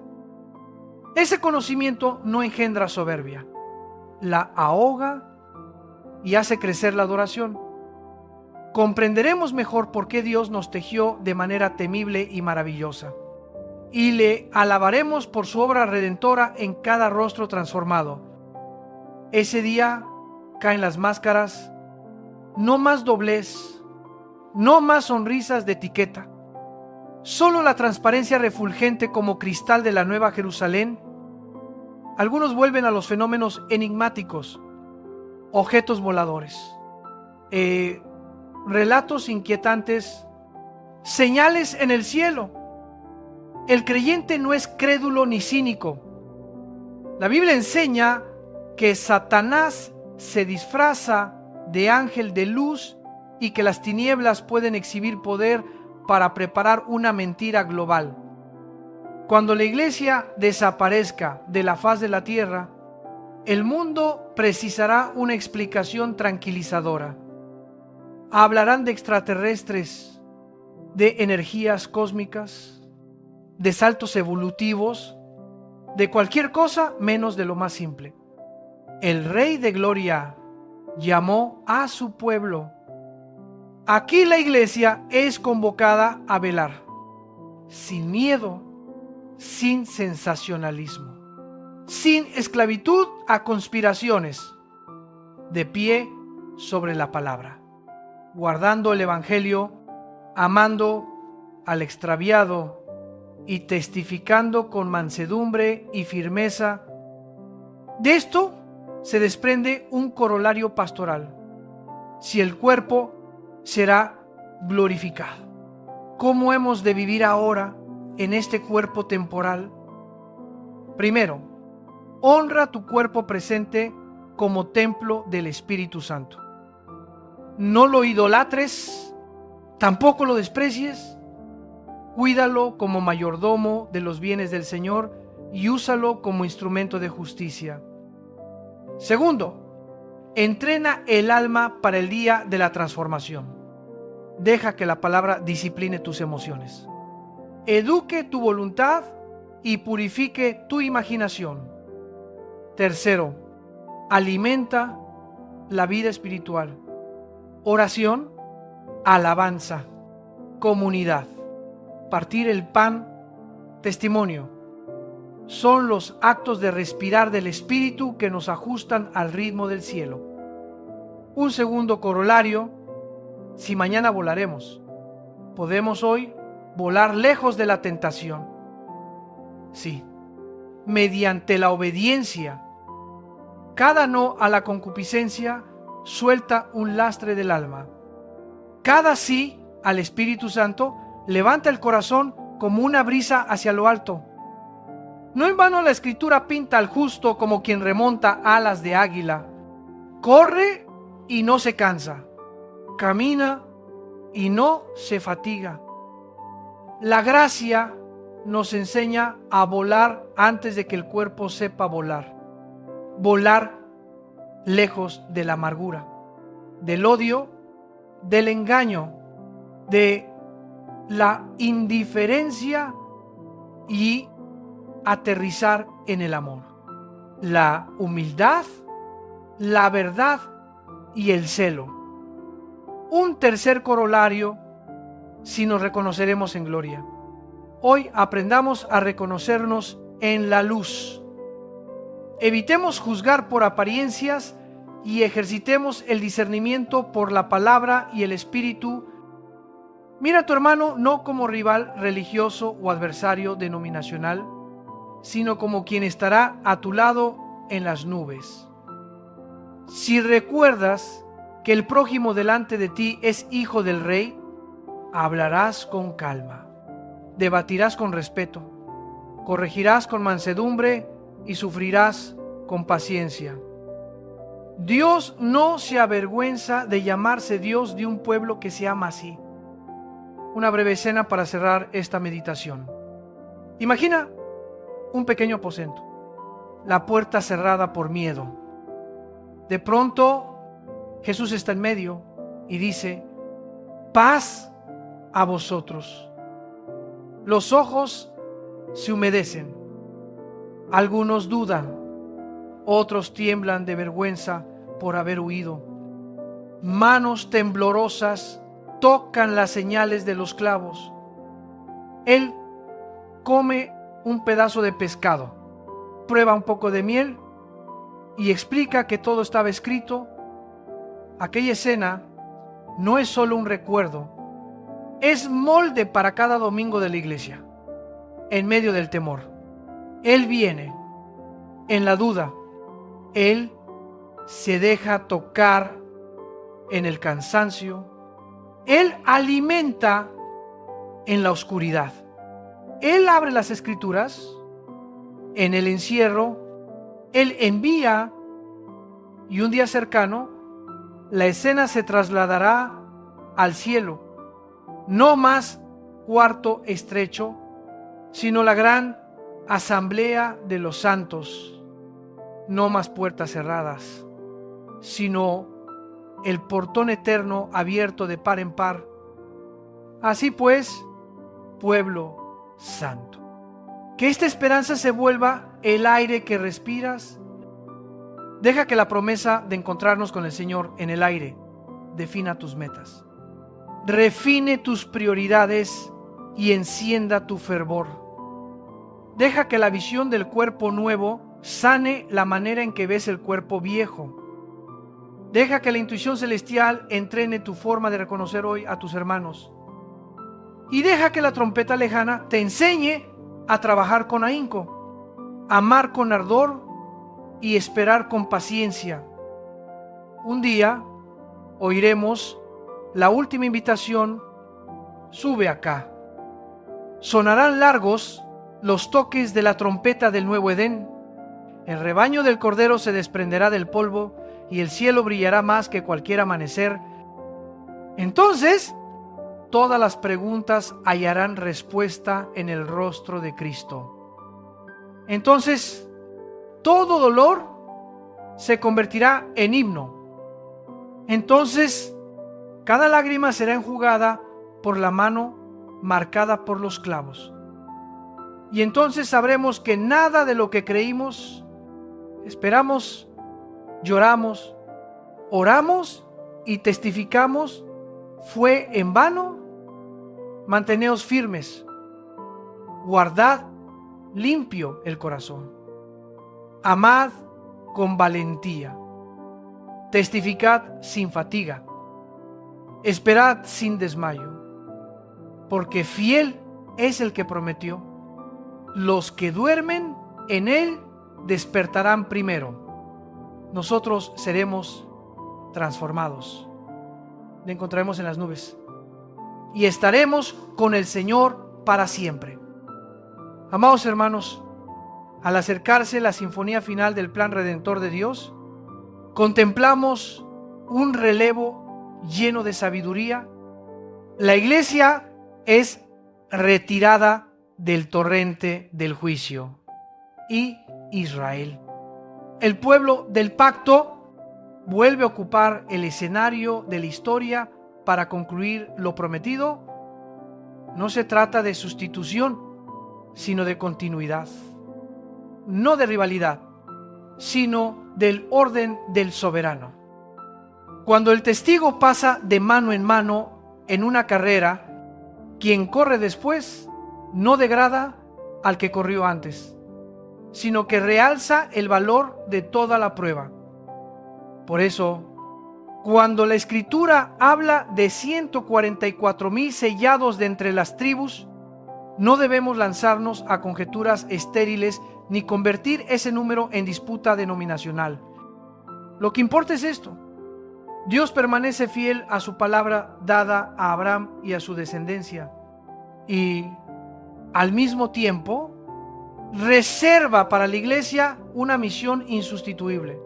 Ese conocimiento no engendra soberbia, la ahoga y hace crecer la adoración. Comprenderemos mejor por qué Dios nos tejió de manera temible y maravillosa, y le alabaremos por su obra redentora en cada rostro transformado. Ese día caen las máscaras, no más doblez, no más sonrisas de etiqueta, solo la transparencia refulgente como cristal de la Nueva Jerusalén. Algunos vuelven a los fenómenos enigmáticos, objetos voladores, relatos inquietantes, señales en el cielo. El creyente no es crédulo ni cínico. La Biblia enseña que Satanás se disfraza de ángel de luz y que las tinieblas pueden exhibir poder para preparar una mentira global. Cuando la iglesia desaparezca de la faz de la tierra, el mundo precisará una explicación tranquilizadora. Hablarán de extraterrestres, de energías cósmicas, de saltos evolutivos, de cualquier cosa menos de lo más simple. El Rey de Gloria llamó a su pueblo. Aquí la iglesia es convocada a velar, sin miedo, sin sensacionalismo, sin esclavitud a conspiraciones, de pie sobre la palabra, guardando el evangelio, amando al extraviado y testificando con mansedumbre y firmeza. De esto se desprende un corolario pastoral: si el cuerpo será glorificado, ¿cómo hemos de vivir ahora en este cuerpo temporal? Primero, honra tu cuerpo presente como templo del Espíritu Santo. No lo idolatres, tampoco lo desprecies. Cuídalo como mayordomo de los bienes del Señor y úsalo como instrumento de justicia. Segundo, entrena el alma para el día de la transformación. Deja que la palabra discipline tus emociones, eduque tu voluntad y purifique tu imaginación. Tercero, alimenta la vida espiritual. Oración, alabanza, comunidad, partir el pan, testimonio. Son los actos de respirar del Espíritu que nos ajustan al ritmo del cielo. Un segundo corolario: si mañana volaremos, ¿podemos hoy volar lejos de la tentación? Sí, mediante la obediencia. Cada no a la concupiscencia suelta un lastre del alma. Cada sí al Espíritu Santo levanta el corazón como una brisa hacia lo alto. No en vano la Escritura pinta al justo como quien remonta alas de águila. Corre y no se cansa, camina y no se fatiga. La gracia nos enseña a volar antes de que el cuerpo sepa volar. Volar lejos de la amargura, del odio, del engaño, de la indiferencia y aterrizar en el amor, la humildad, la verdad y el celo. Un tercer corolario: si nos reconoceremos en gloria. Hoy aprendamos a reconocernos en la luz. Evitemos juzgar por apariencias y ejercitemos el discernimiento por la palabra y el Espíritu. Mira a tu hermano no como rival religioso o adversario denominacional, sino como quien estará a tu lado en las nubes. Si recuerdas que el prójimo delante de ti es hijo del Rey, hablarás con calma, debatirás con respeto, corregirás con mansedumbre y sufrirás con paciencia. Dios no se avergüenza de llamarse Dios de un pueblo que se ama así. Una breve escena para cerrar esta meditación. Imagina un pequeño aposento, la puerta cerrada por miedo. De pronto, Jesús está en medio y dice: paz a vosotros. Los ojos se humedecen. Algunos dudan, otros tiemblan de vergüenza por haber huido. Manos temblorosas tocan las señales de los clavos. Él come un pedazo de pescado, prueba un poco de miel y explica que todo estaba escrito. Aquella escena no es solo un recuerdo, es molde para cada domingo de la iglesia. En medio del temor, Él viene. En la duda, Él se deja tocar. En el cansancio, Él alimenta. En la oscuridad, Él abre las Escrituras. En el encierro, Él envía. Y un día cercano, la escena se trasladará al cielo. No más cuarto estrecho, sino la gran asamblea de los santos. No más puertas cerradas, sino el portón eterno abierto de par en par. Así pues, pueblo santo, que esta esperanza se vuelva el aire que respiras. Deja que la promesa de encontrarnos con el Señor en el aire defina tus metas, refine tus prioridades y encienda tu fervor. Deja que la visión del cuerpo nuevo sane la manera en que ves el cuerpo viejo. Deja que la intuición celestial entrene tu forma de reconocer hoy a tus hermanos. Y deja que la trompeta lejana te enseñe a trabajar con ahínco, amar con ardor y esperar con paciencia. Un día oiremos la última invitación: sube acá. Sonarán largos los toques de la trompeta del nuevo Edén. El rebaño del Cordero se desprenderá del polvo y el cielo brillará más que cualquier amanecer. Entonces, todas las preguntas hallarán respuesta en el rostro de Cristo. Entonces, todo dolor se convertirá en himno. Entonces, Cada lágrima será enjugada por la mano marcada por los clavos. Y entonces sabremos que nada de lo que creímos, esperamos, lloramos, oramos y testificamos fue en vano. Manteneos firmes, guardad limpio el corazón, amad con valentía, testificad sin fatiga, esperad sin desmayo, porque fiel es el que prometió. Los que duermen en él despertarán primero. Nosotros seremos transformados. Le encontraremos en las nubes y estaremos con el Señor para siempre. Amados hermanos, al acercarse la sinfonía final del plan redentor de Dios, contemplamos un relevo lleno de sabiduría. La iglesia es retirada del torrente del juicio y Israel, el pueblo del pacto, vuelve a ocupar el escenario de la historia para concluir lo prometido. No se trata de sustitución, sino de continuidad, no de rivalidad, sino del orden del soberano. Cuando el testigo pasa de mano en mano en una carrera, quien corre después no degrada al que corrió antes, sino que realza el valor de toda la prueba. Por eso, cuando la Escritura habla de 144,000 sellados de entre las tribus, no debemos lanzarnos a conjeturas estériles ni convertir ese número en disputa denominacional. Lo que importa es esto: Dios permanece fiel a su palabra dada a Abraham y a su descendencia, y al mismo tiempo reserva para la iglesia una misión insustituible: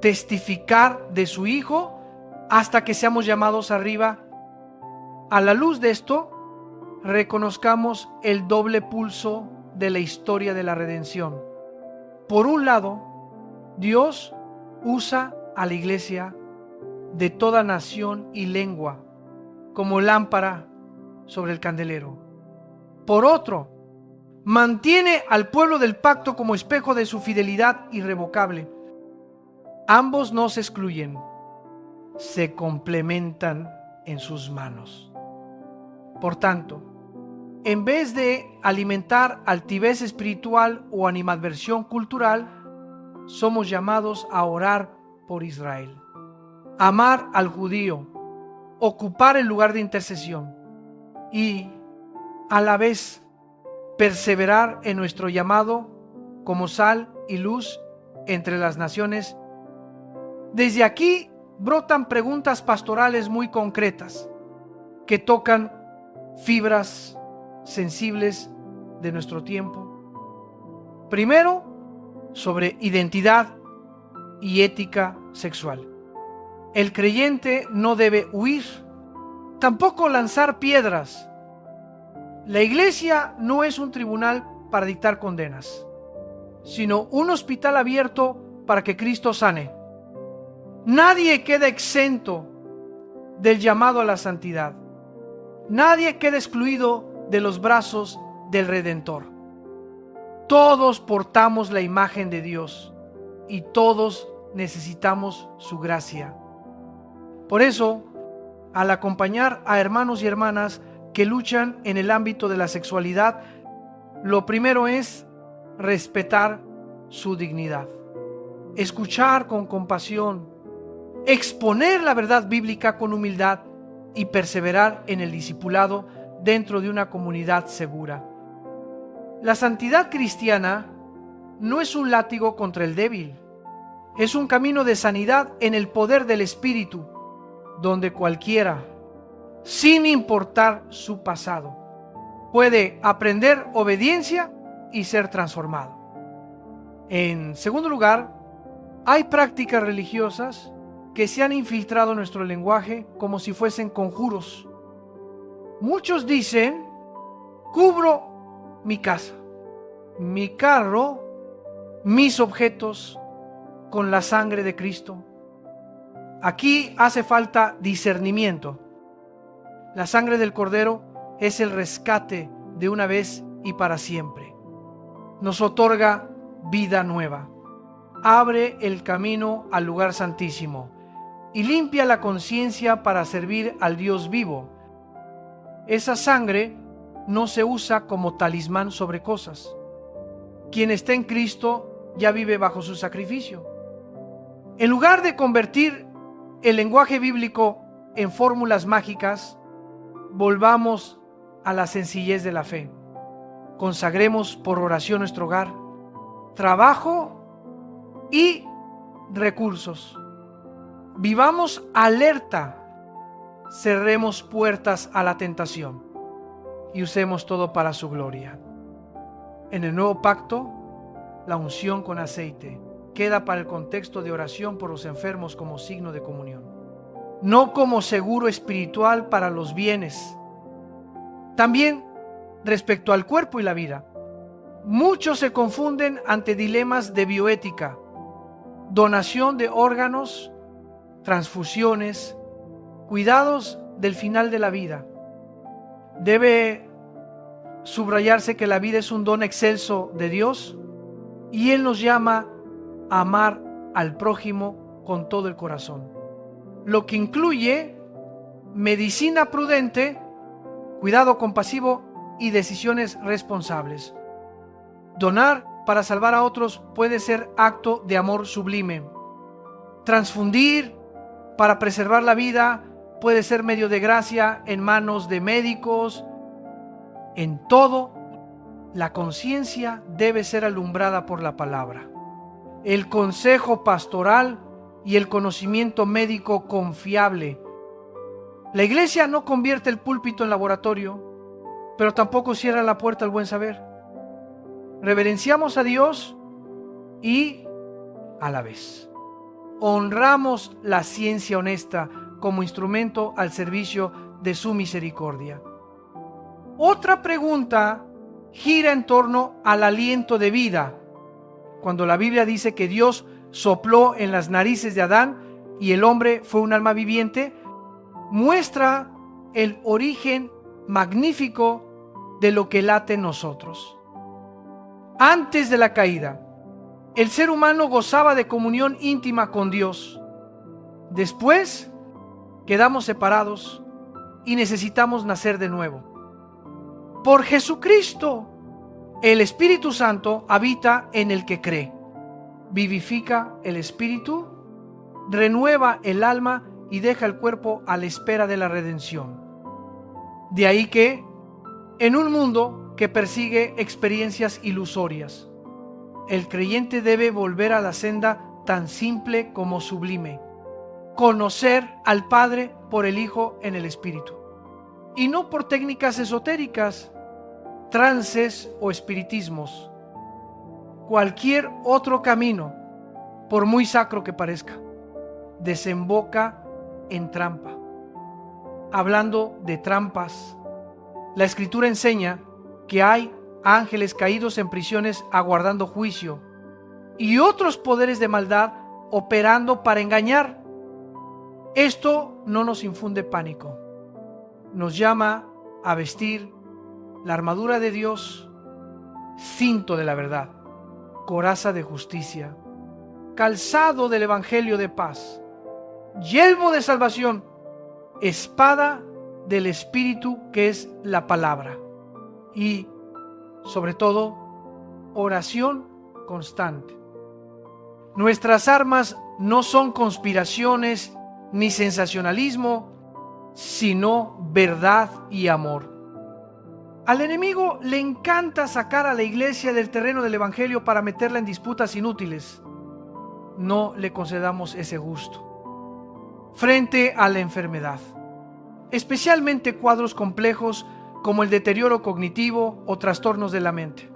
testificar de su Hijo hasta que seamos llamados arriba. A la luz de esto, reconozcamos el doble pulso de la historia de la redención. Por un lado, Dios usa a la iglesia de toda nación y lengua como lámpara sobre el candelero. Por otro, mantiene al pueblo del pacto como espejo de su fidelidad irrevocable. Ambos no se excluyen, se complementan en sus manos. Por tanto, en vez de alimentar altivez espiritual o animadversión cultural, somos llamados a orar por Israel, amar al judío, ocupar el lugar de intercesión y, a la vez, perseverar en nuestro llamado como sal y luz entre las naciones. Desde aquí brotan preguntas pastorales muy concretas que tocan fibras sensibles de nuestro tiempo. Primero, sobre identidad y ética sexual. El creyente no debe huir, tampoco lanzar piedras. La iglesia no es un tribunal para dictar condenas, sino un hospital abierto para que Cristo sane. Nadie queda exento del llamado a la santidad. Nadie queda excluido de los brazos del Redentor. Todos portamos la imagen de Dios y todos necesitamos su gracia. Por eso, al acompañar a hermanos y hermanas que luchan en el ámbito de la sexualidad, lo primero es respetar su dignidad, escuchar con compasión, exponer la verdad bíblica con humildad y perseverar en el discipulado dentro de una comunidad segura. La santidad cristiana no es un látigo contra el débil, es un camino de sanidad en el poder del Espíritu, donde cualquiera, sin importar su pasado, puede aprender obediencia y ser transformado. En segundo lugar, hay prácticas religiosas que se han infiltrado en nuestro lenguaje como si fuesen conjuros. Muchos dicen: cubro mi casa, mi carro, mis objetos con la sangre de Cristo. Aquí hace falta discernimiento. La sangre del Cordero es el rescate de una vez y para siempre. Nos otorga vida nueva. Abre el camino al lugar santísimo y limpia la conciencia para servir al Dios vivo. Esa sangre no se usa como talismán sobre cosas. Quien está en Cristo ya vive bajo su sacrificio. En lugar de convertir el lenguaje bíblico en fórmulas mágicas, volvamos a la sencillez de la fe. Consagremos por oración nuestro hogar, trabajo y recursos. Vivamos alerta, cerremos puertas a la tentación y usemos todo para su gloria. En el nuevo pacto, la unción con aceite queda para el contexto de oración por los enfermos como signo de comunión, no como seguro espiritual para los bienes. También respecto al cuerpo y la vida, muchos se confunden ante dilemas de bioética, donación de órganos, transfusiones, cuidados del final de la vida. Debe subrayarse que la vida es un don excelso de Dios y Él nos llama a amar al prójimo con todo el corazón, lo que incluye medicina prudente, cuidado compasivo y decisiones responsables. Donar para salvar a otros puede ser acto de amor sublime. Transfundir para preservar la vida puede ser medio de gracia en manos de médicos. En todo, la conciencia debe ser alumbrada por la palabra, el consejo pastoral y el conocimiento médico confiable. La iglesia no convierte el púlpito en laboratorio, pero tampoco cierra la puerta al buen saber. Reverenciamos a Dios y, a la vez, honramos la ciencia honesta como instrumento al servicio de su misericordia. Otra pregunta gira en torno al aliento de vida. Cuando la Biblia dice que Dios sopló en las narices de Adán y el hombre fue un alma viviente, muestra el origen magnífico de lo que late en nosotros. Antes de la caída, el ser humano gozaba de comunión íntima con Dios. Después, quedamos separados y necesitamos nacer de nuevo. Por Jesucristo, el Espíritu Santo habita en el que cree. Vivifica el espíritu, renueva el alma y deja el cuerpo a la espera de la redención. De ahí que, en un mundo que persigue experiencias ilusorias, el creyente debe volver a la senda tan simple como sublime: conocer al Padre por el Hijo en el Espíritu, y no por técnicas esotéricas, trances o espiritismos. Cualquier otro camino, por muy sacro que parezca, desemboca en trampa. Hablando de trampas, la Escritura enseña que hay ángeles caídos en prisiones aguardando juicio y otros poderes de maldad operando para engañar. Esto no nos infunde pánico. Nos llama a vestir la armadura de Dios, cinto de la verdad, coraza de justicia, calzado del evangelio de paz, yelmo de salvación, espada del Espíritu que es la palabra, y sobre todo oración constante. Nuestras armas no son conspiraciones ni sensacionalismo, sino verdad y amor. Al enemigo le encanta sacar a la iglesia del terreno del evangelio para meterla en disputas inútiles. No le concedamos ese gusto. Frente a la enfermedad, especialmente cuadros complejos como el deterioro cognitivo o trastornos de la mente,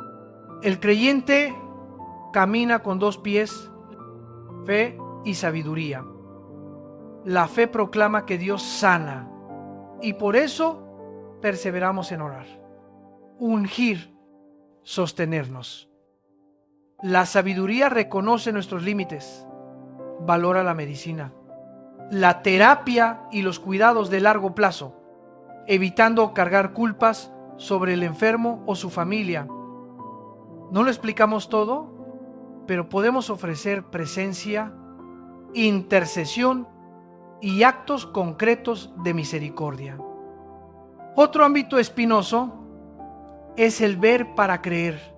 el creyente camina con dos pies: fe y sabiduría. La fe proclama que Dios sana y por eso perseveramos en orar. Ungir, sostenernos. La sabiduría reconoce nuestros límites, valora la medicina, la terapia y los cuidados de largo plazo, evitando cargar culpas sobre el enfermo o su familia. No lo explicamos todo, pero podemos ofrecer presencia, intercesión y actos concretos de misericordia. Otro ámbito espinoso es el ver para creer.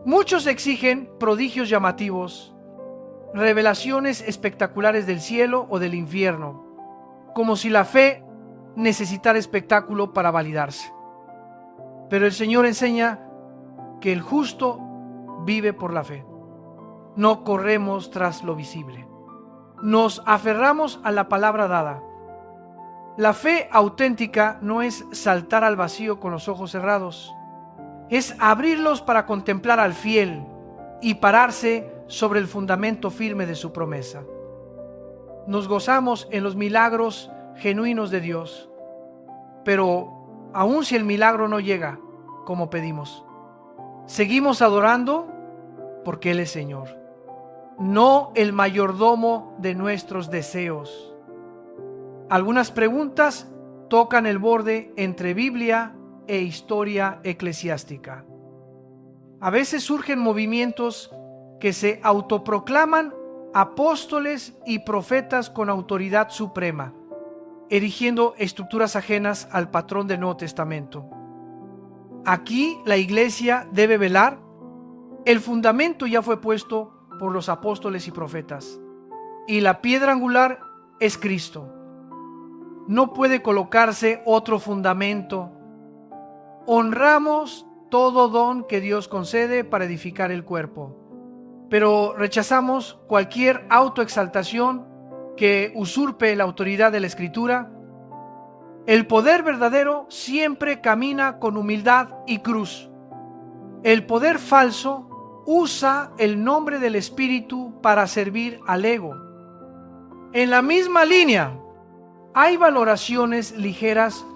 Muchos exigen prodigios llamativos, revelaciones espectaculares del cielo o del infierno, como si la fe necesitara espectáculo para validarse. Pero el Señor enseña que el justo vive por la fe. No corremos tras lo visible. Nos aferramos a la palabra dada. La fe auténtica no es saltar al vacío con los ojos cerrados, es abrirlos para contemplar al fiel y pararse sobre el fundamento firme de su promesa. Nos gozamos en los milagros genuinos de Dios, pero aun si el milagro no llega como pedimos, seguimos adorando porque Él es Señor, no el mayordomo de nuestros deseos. Algunas preguntas tocan el borde entre Biblia e historia eclesiástica. A veces surgen movimientos que se autoproclaman apóstoles y profetas con autoridad suprema, erigiendo estructuras ajenas al patrón del Nuevo Testamento. Aquí la Iglesia debe velar. El fundamento ya fue puesto por los apóstoles y profetas, y la piedra angular es Cristo. No puede colocarse otro fundamento. Honramos todo don que Dios concede para edificar el cuerpo, pero rechazamos cualquier autoexaltación que usurpe la autoridad de la Escritura. El poder verdadero siempre camina con humildad y cruz. El poder falso usa el nombre del Espíritu para servir al ego. En la misma línea, hay valoraciones ligeras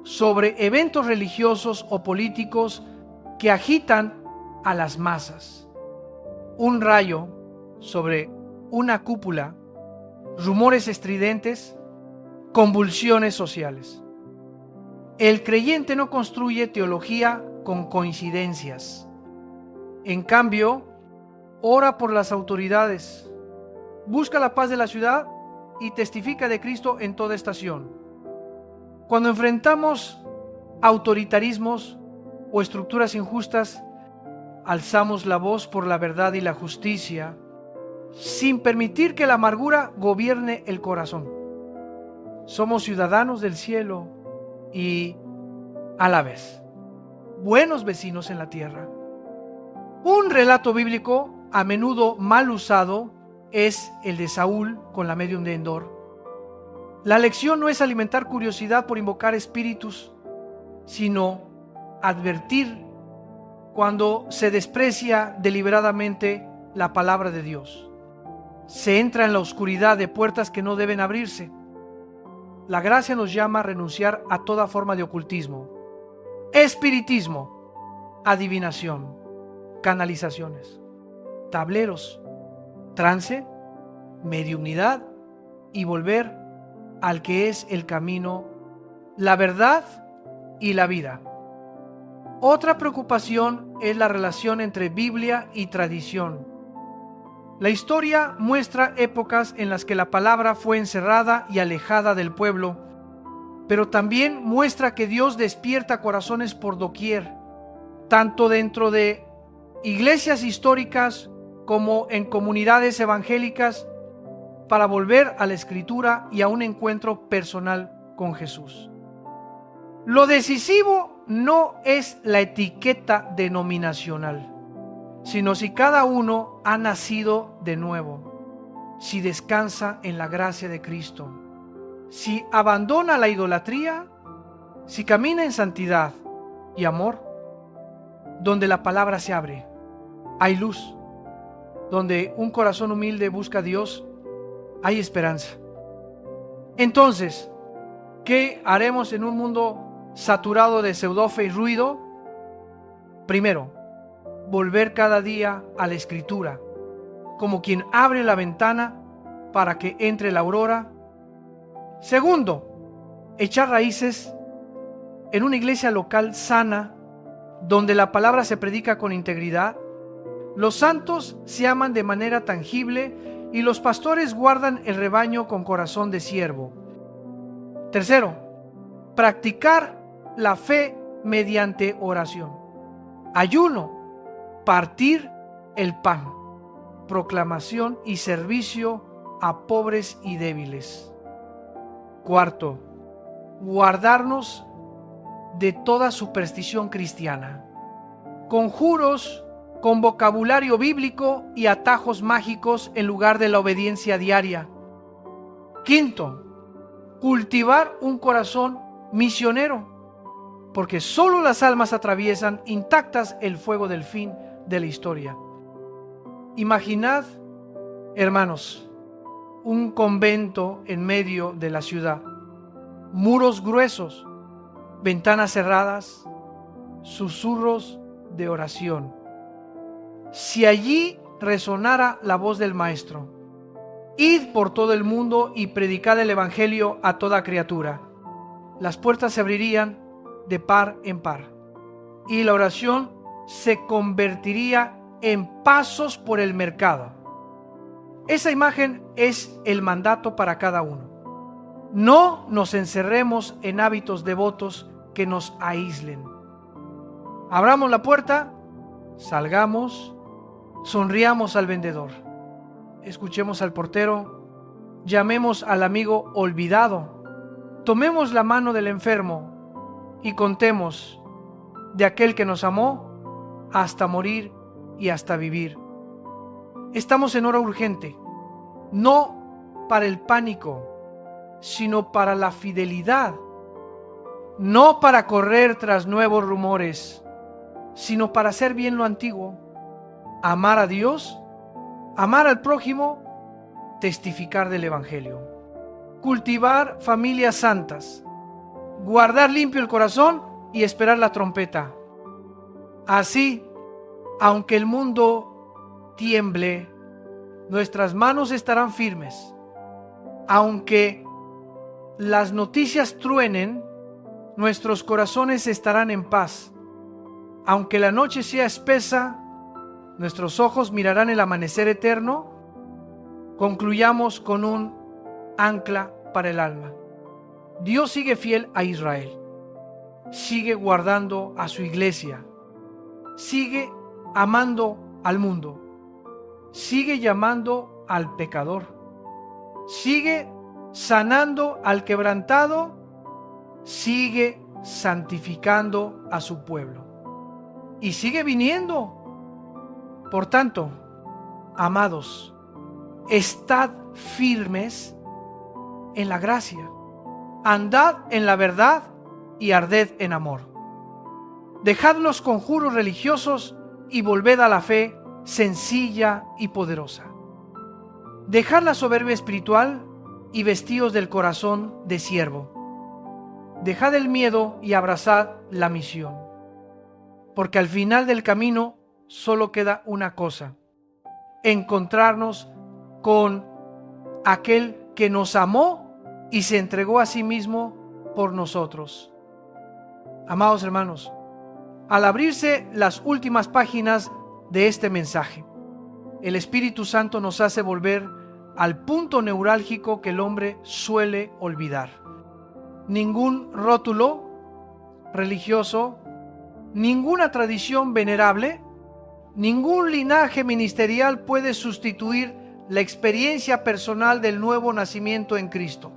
sobre eventos religiosos o políticos que agitan a las masas. Un rayo sobre una cúpula, rumores estridentes, convulsiones sociales. El creyente no construye teología con coincidencias. En cambio, ora por las autoridades, busca la paz de la ciudad y testifica de Cristo en toda estación. Cuando enfrentamos autoritarismos o estructuras injustas, alzamos la voz por la verdad y la justicia, sin permitir que la amargura gobierne el corazón. Somos ciudadanos del cielo y, a la vez, buenos vecinos en la tierra. Un relato bíblico a menudo mal usado es el de Saúl con la medium de Endor. La lección no es alimentar curiosidad por invocar espíritus, sino advertir cuando se desprecia deliberadamente la palabra de Dios. Se entra en la oscuridad de puertas que no deben abrirse. La gracia nos llama a renunciar a toda forma de ocultismo, espiritismo, adivinación, canalizaciones, tableros, trance, mediunidad y volver al que es el camino, la verdad y la vida. Otra preocupación es la relación entre Biblia y tradición. La historia muestra épocas en las que la palabra fue encerrada y alejada del pueblo, pero también muestra que Dios despierta corazones por doquier, tanto dentro de iglesias históricas como en comunidades evangélicas, para volver a la Escritura y a un encuentro personal con Jesús. Lo decisivo no es la etiqueta denominacional, sino si cada uno ha nacido de nuevo, si descansa en la gracia de Cristo, si abandona la idolatría, si camina en santidad y amor. Donde la palabra se abre, hay luz. Donde un corazón humilde busca a Dios, hay esperanza. Entonces, ¿qué haremos en un mundo saturado de pseudofe y ruido? Primero, volver cada día a la Escritura, como quien abre la ventana para que entre la aurora. Segundo, echar raíces en una iglesia local sana, donde la palabra se predica con integridad. Los santos se aman de manera tangible y los pastores guardan el rebaño con corazón de siervo. Tercero, practicar la fe mediante oración, ayuno, partir el pan, proclamación y servicio a pobres y débiles. Cuarto, guardarnos de toda superstición cristiana, conjuros con vocabulario bíblico y atajos mágicos en lugar de la obediencia diaria. Quinto, cultivar un corazón misionero, porque solo las almas atraviesan intactas el fuego del fin de la historia. Imaginad, hermanos, un convento en medio de la ciudad, muros gruesos, ventanas cerradas, susurros de oración. Si allí resonara la voz del Maestro: id por todo el mundo y predicad el Evangelio a toda criatura, las puertas se abrirían de par en par y la oración se convertiría en pasos por el mercado. Esa imagen es el mandato para cada uno. No nos encerremos en hábitos devotos que nos aíslen. Abramos la puerta, salgamos, sonriamos al vendedor, escuchemos al portero, llamemos al amigo olvidado, tomemos la mano del enfermo y contemos de aquel que nos amó hasta morir y hasta vivir. Estamos en hora urgente, no para el pánico, sino para la fidelidad, no para correr tras nuevos rumores, sino para hacer bien lo antiguo, amar a Dios, amar al prójimo, testificar del Evangelio, cultivar familias santas, guardar limpio el corazón y esperar la trompeta. Así, aunque el mundo tiemble, nuestras manos estarán firmes. Aunque las noticias truenen, nuestros corazones estarán en paz. Aunque la noche sea espesa, nuestros ojos mirarán el amanecer eterno. Concluyamos con un ancla para el alma. Dios sigue fiel a Israel, sigue guardando a su iglesia, sigue amando al mundo, sigue llamando al pecador, sigue sanando al quebrantado, sigue santificando a su pueblo y sigue viniendo. Por tanto, amados, estad firmes en la gracia, andad en la verdad y arded en amor. Dejad los conjuros religiosos y volved a la fe sencilla y poderosa. Dejad la soberbia espiritual y vestíos del corazón de siervo. Dejad el miedo y abrazad la misión. Porque al final del camino solo queda una cosa: encontrarnos con aquel que nos amó y se entregó a sí mismo por nosotros. Amados hermanos, al abrirse las últimas páginas de este mensaje, el Espíritu Santo nos hace volver al punto neurálgico que el hombre suele olvidar. Ningún rótulo religioso, ninguna tradición venerable, ningún linaje ministerial puede sustituir la experiencia personal del nuevo nacimiento en Cristo.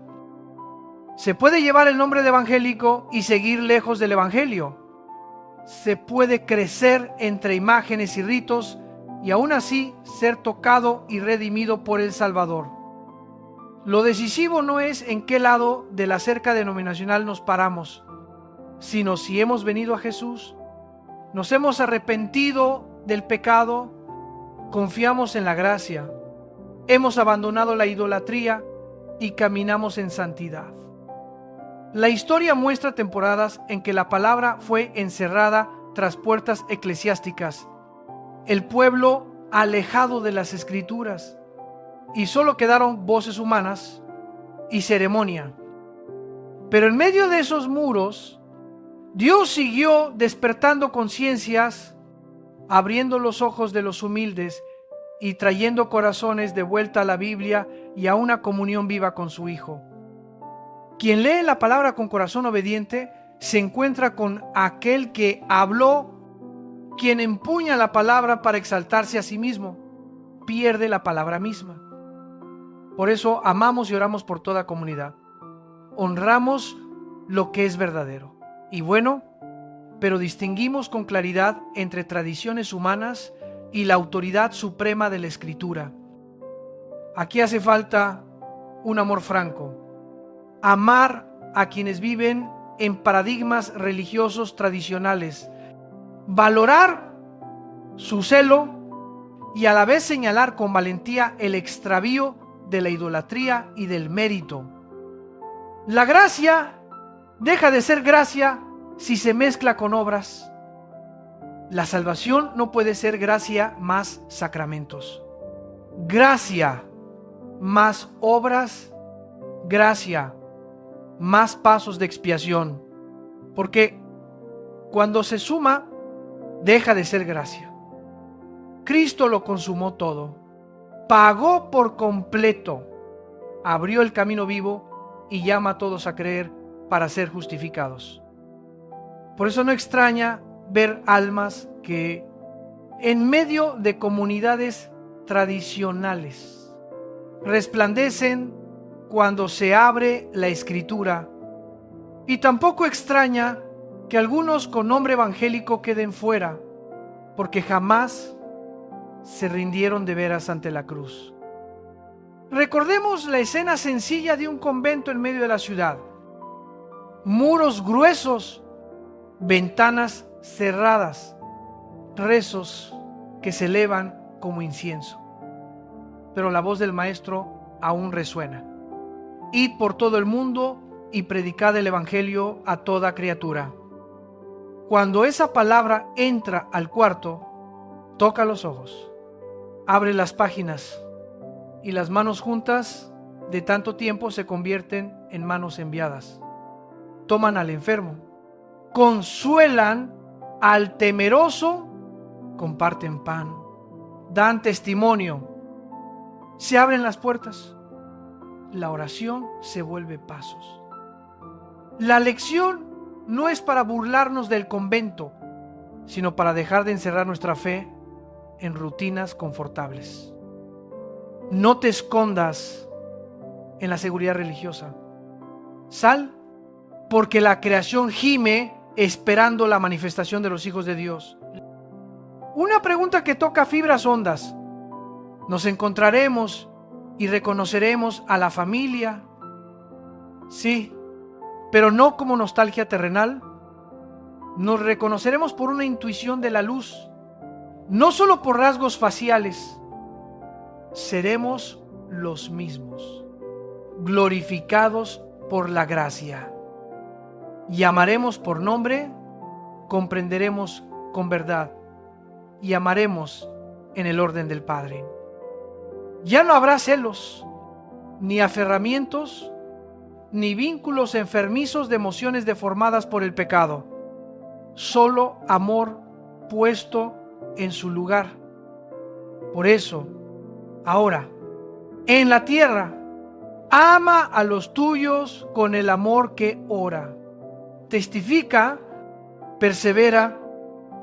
Se puede llevar el nombre de evangélico y seguir lejos del evangelio. Se puede crecer entre imágenes y ritos y aún así ser tocado y redimido por el Salvador. Lo decisivo no es en qué lado de la cerca denominacional nos paramos, sino si hemos venido a Jesús, nos hemos arrepentido del pecado, confiamos en la gracia, hemos abandonado la idolatría y caminamos en santidad. La historia muestra temporadas en que la palabra fue encerrada tras puertas eclesiásticas, el pueblo alejado de las Escrituras, y solo quedaron voces humanas y ceremonia. Pero en medio de esos muros, Dios siguió despertando conciencias, abriendo los ojos de los humildes y trayendo corazones de vuelta a la Biblia y a una comunión viva con su Hijo. Quien lee la palabra con corazón obediente se encuentra con aquel que habló. Quien empuña la palabra para exaltarse a sí mismo, pierde la palabra misma. Por eso amamos y oramos por toda comunidad. Honramos lo que es verdadero y bueno, pero distinguimos con claridad entre tradiciones humanas y la autoridad suprema de la Escritura. Aquí hace falta un amor franco. Amar a quienes viven en paradigmas religiosos tradicionales. Valorar su celo y a la vez señalar con valentía el extravío de la idolatría y del mérito. La gracia deja de ser gracia si se mezcla con obras. La salvación no puede ser gracia más sacramentos. Gracia más obras, gracia más pasos de expiación. Porque cuando se suma, deja de ser gracia. Cristo lo consumó todo. Pagó por completo. Abrió el camino vivo y llama a todos a creer para ser justificados. Por eso no extraña ver almas que en medio de comunidades tradicionales resplandecen cuando se abre la Escritura. Y tampoco extraña que algunos con nombre evangélico queden fuera, porque jamás se rindieron de veras ante la cruz. Recordemos la escena sencilla de un convento en medio de la ciudad. Muros gruesos, ventanas cerradas, rezos que se elevan como incienso. Pero la voz del Maestro aún resuena. Id por todo el mundo y predicad el Evangelio a toda criatura. Cuando esa palabra entra al cuarto, toca los ojos, abre las páginas y las manos juntas de tanto tiempo se convierten en manos enviadas. Toman al enfermo, consuelan al temeroso, comparten pan, dan testimonio, se abren las puertas, la oración se vuelve pasos. La lección no es para burlarnos del convento, sino para dejar de encerrar nuestra fe en rutinas confortables. No te escondas en la seguridad religiosa. Sal, porque la creación gime esperando la manifestación de los hijos de Dios. Una pregunta que toca fibras hondas. ¿Nos encontraremos y reconoceremos a la familia? Sí, pero no como nostalgia terrenal. Nos reconoceremos por una intuición de la luz, no solo por rasgos faciales. Seremos los mismos, glorificados por la gracia. Llamaremos por nombre, comprenderemos con verdad y amaremos en el orden del Padre. Ya no habrá celos, ni aferramientos, ni vínculos enfermizos de emociones deformadas por el pecado. Solo amor puesto en su lugar. Por eso, ahora, en la tierra, ama a los tuyos con el amor que ora. Testifica, persevera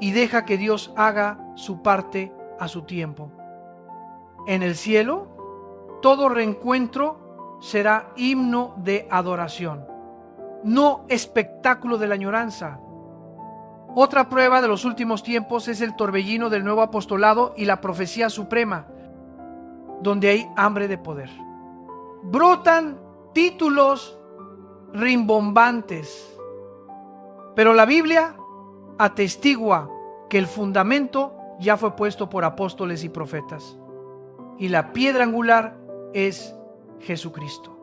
y deja que Dios haga su parte a su tiempo. En el cielo, todo reencuentro será himno de adoración, no espectáculo de la añoranza. Otra prueba de los últimos tiempos es el torbellino del nuevo apostolado y la profecía suprema, donde hay hambre de poder. Brotan títulos rimbombantes, pero la Biblia atestigua que el fundamento ya fue puesto por apóstoles y profetas, y la piedra angular es Jesucristo.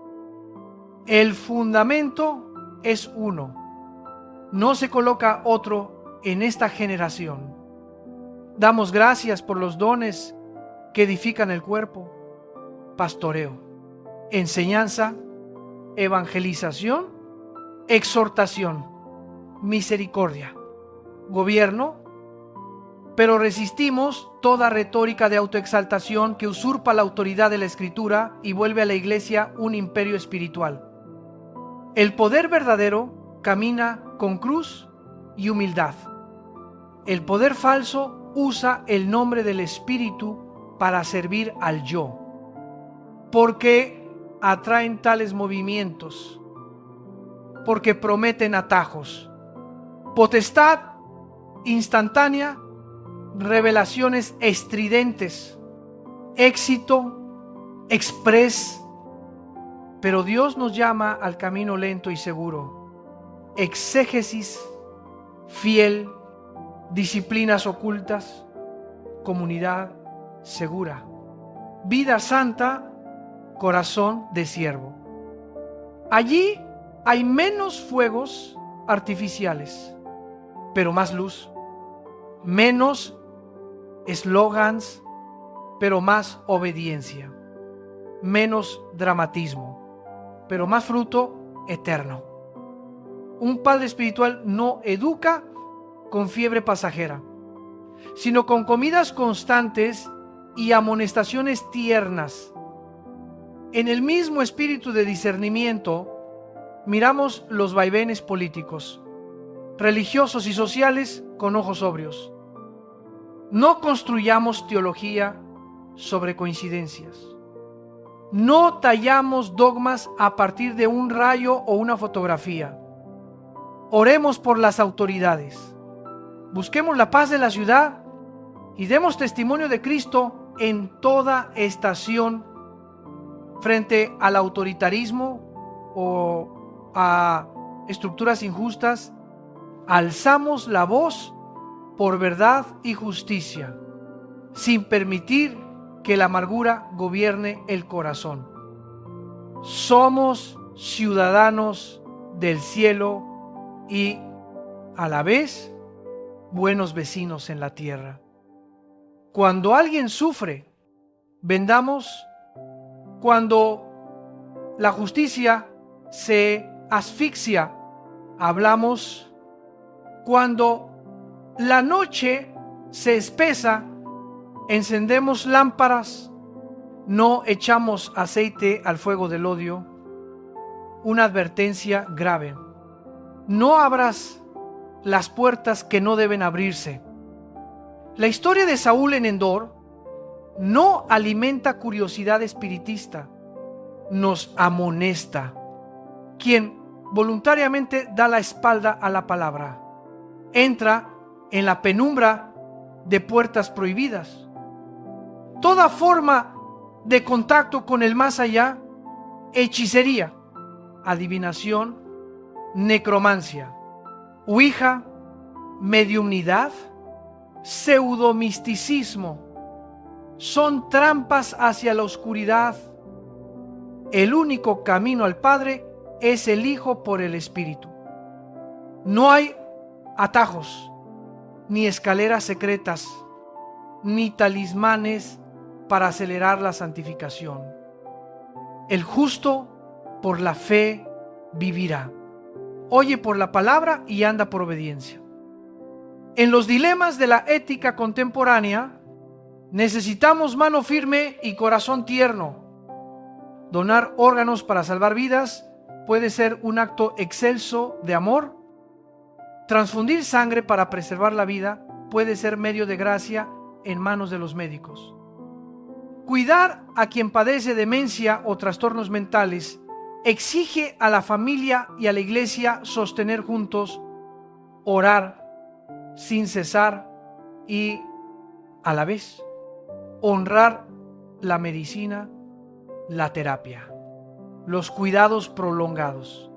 El fundamento es uno, no se coloca otro en esta generación. Damos gracias por los dones que edifican el cuerpo, pastoreo, enseñanza, evangelización, exhortación, misericordia, gobierno, pero resistimos toda retórica de autoexaltación que usurpa la autoridad de la Escritura y vuelve a la Iglesia un imperio espiritual. El poder verdadero camina con cruz y humildad. El poder falso usa el nombre del Espíritu para servir al yo. ¿Por qué atraen tales movimientos? Porque prometen atajos, potestad instantánea, revelaciones estridentes, éxito express. Pero Dios nos llama al camino lento y seguro, exégesis fiel, disciplinas ocultas, comunidad segura, vida santa, corazón de siervo. Allí hay menos fuegos artificiales, pero más luz, menos eslogans, pero más obediencia, menos dramatismo, pero más fruto eterno. Un padre espiritual no educa con fiebre pasajera, sino con comidas constantes y amonestaciones tiernas. En el mismo espíritu de discernimiento, miramos los vaivenes políticos, religiosos y sociales con ojos sobrios. No construyamos teología sobre coincidencias. No tallamos dogmas a partir de un rayo o una fotografía. Oremos por las autoridades. Busquemos la paz de la ciudad y demos testimonio de Cristo en toda estación frente al autoritarismo o a estructuras injustas. Alzamos la voz por verdad y justicia, sin permitir que la amargura gobierne el corazón. Somos ciudadanos del cielo y, a la vez, buenos vecinos en la tierra. Cuando alguien sufre, vendamos. Cuando la justicia se asfixia, hablamos. Cuando la noche se espesa, encendemos lámparas, no echamos aceite al fuego del odio. Una advertencia grave: no abras las puertas que no deben abrirse. La historia de Saúl en Endor no alimenta curiosidad espiritista, nos amonesta. Quien voluntariamente da la espalda a la palabra entra en la penumbra de puertas prohibidas. Toda forma de contacto con el más allá, hechicería, adivinación, necromancia, ouija, mediumnidad, pseudomisticismo, son trampas hacia la oscuridad. El único camino al Padre es el Hijo por el Espíritu. No hay atajos, ni escaleras secretas, ni talismanes para acelerar la santificación. El justo por la fe vivirá. Oye por la palabra y anda por obediencia. En los dilemas de la ética contemporánea, necesitamos mano firme y corazón tierno. Donar órganos para salvar vidas puede ser un acto excelso de amor. Transfundir sangre para preservar la vida puede ser medio de gracia en manos de los médicos. Cuidar a quien padece demencia o trastornos mentales exige a la familia y a la iglesia sostener juntos, orar sin cesar y, a la vez, honrar la medicina, la terapia, los cuidados prolongados,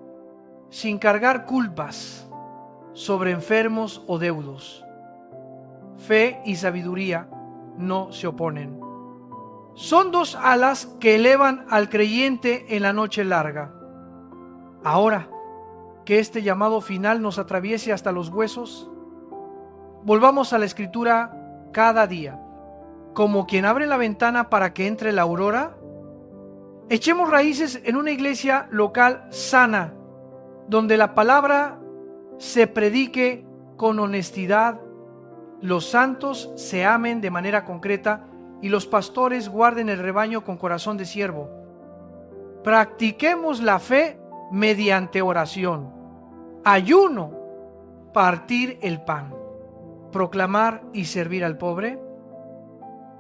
sin cargar culpas sobre enfermos o deudos. Fe y sabiduría no se oponen. Son dos alas que elevan al creyente en la noche larga. Ahora que este llamado final nos atraviese hasta los huesos, volvamos a la Escritura cada día. Como quien abre la ventana para que entre la aurora, Echemos raíces en una iglesia local sana, donde la palabra se predique con honestidad, los santos se amen de manera concreta y los pastores guarden el rebaño con corazón de siervo. Practiquemos la fe mediante oración, ayuno, partir el pan, proclamar y servir al pobre.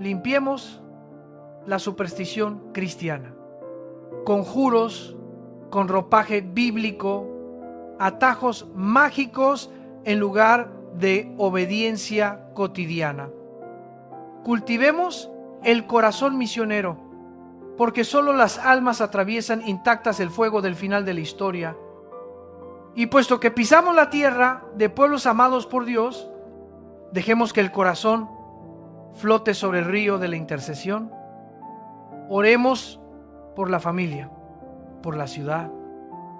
Limpiemos la superstición cristiana, conjuros con ropaje bíblico, atajos mágicos en lugar de obediencia cotidiana. Cultivemos el corazón misionero, porque solo las almas atraviesan intactas el fuego del final de la historia. Y puesto que pisamos la tierra de pueblos amados por Dios, dejemos que el corazón flote sobre el río de la intercesión. Oremos por la familia, por la ciudad,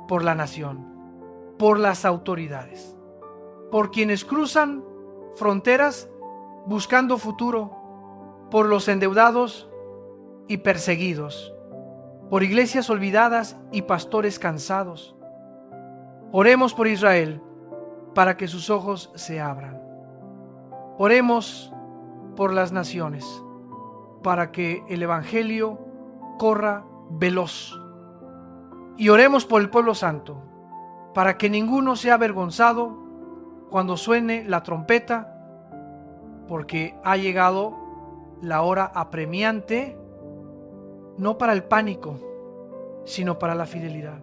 por la nación, por las autoridades, por quienes cruzan fronteras buscando futuro, por los endeudados y perseguidos, por iglesias olvidadas y pastores cansados. Oremos por Israel para que sus ojos se abran. Oremos por las naciones para que el evangelio corra veloz. Y oremos por el pueblo santo para que ninguno sea avergonzado cuando suene la trompeta, porque ha llegado la hora apremiante, no para el pánico, sino para la fidelidad.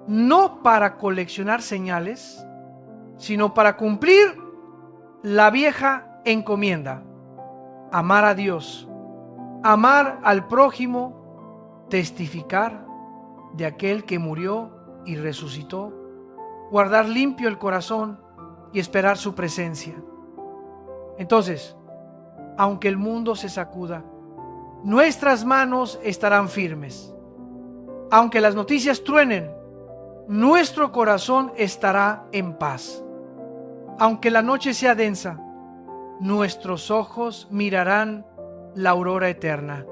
No para coleccionar señales, sino para cumplir la vieja encomienda: amar a Dios, amar al prójimo, testificar de aquel que murió y resucitó, guardar limpio el corazón y esperar su presencia. Entonces, aunque el mundo se sacuda, nuestras manos estarán firmes. Aunque las noticias truenen, nuestro corazón estará en paz. Aunque la noche sea densa, nuestros ojos mirarán la aurora eterna.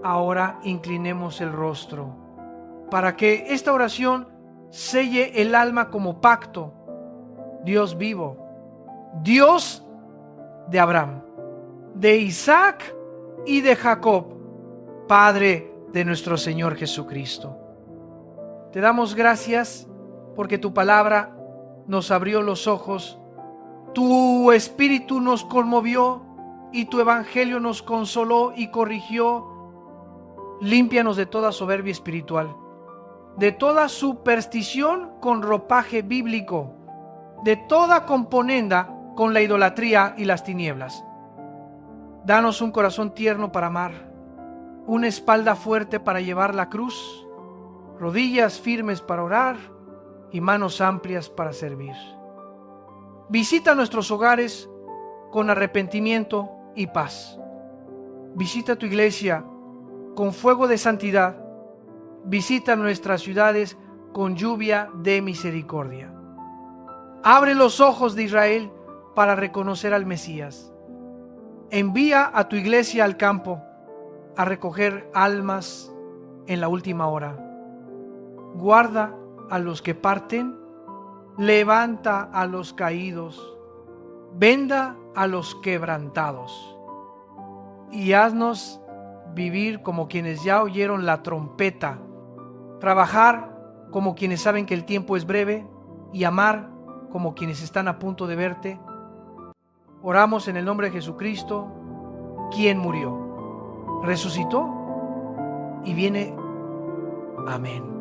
Ahora inclinemos el rostro para que esta oración selle el alma como pacto. Dios vivo, Dios de Abraham, de Isaac y de Jacob, Padre de nuestro Señor Jesucristo. Te damos gracias porque tu palabra nos abrió los ojos, tu Espíritu nos conmovió y tu Evangelio nos consoló y corrigió. Límpianos de toda soberbia espiritual, de toda superstición con ropaje bíblico, de toda componenda con la idolatría y las tinieblas. Danos un corazón tierno para amar, una espalda fuerte para llevar la cruz, rodillas firmes para orar y manos amplias para servir. Visita nuestros hogares con arrepentimiento y paz. Visita tu iglesia con fuego de santidad. Visita nuestras ciudades con lluvia de misericordia. Abre los ojos de Israel para reconocer al Mesías. Envía a tu iglesia al campo a recoger almas en la última hora. Guarda a los que parten, levanta a los caídos, venda a los quebrantados, y haznos vivir como quienes ya oyeron la trompeta, trabajar como quienes saben que el tiempo es breve y amar como quienes están a punto de verte. Oramos en el nombre de Jesucristo, quien murió, resucitó y viene. Amén.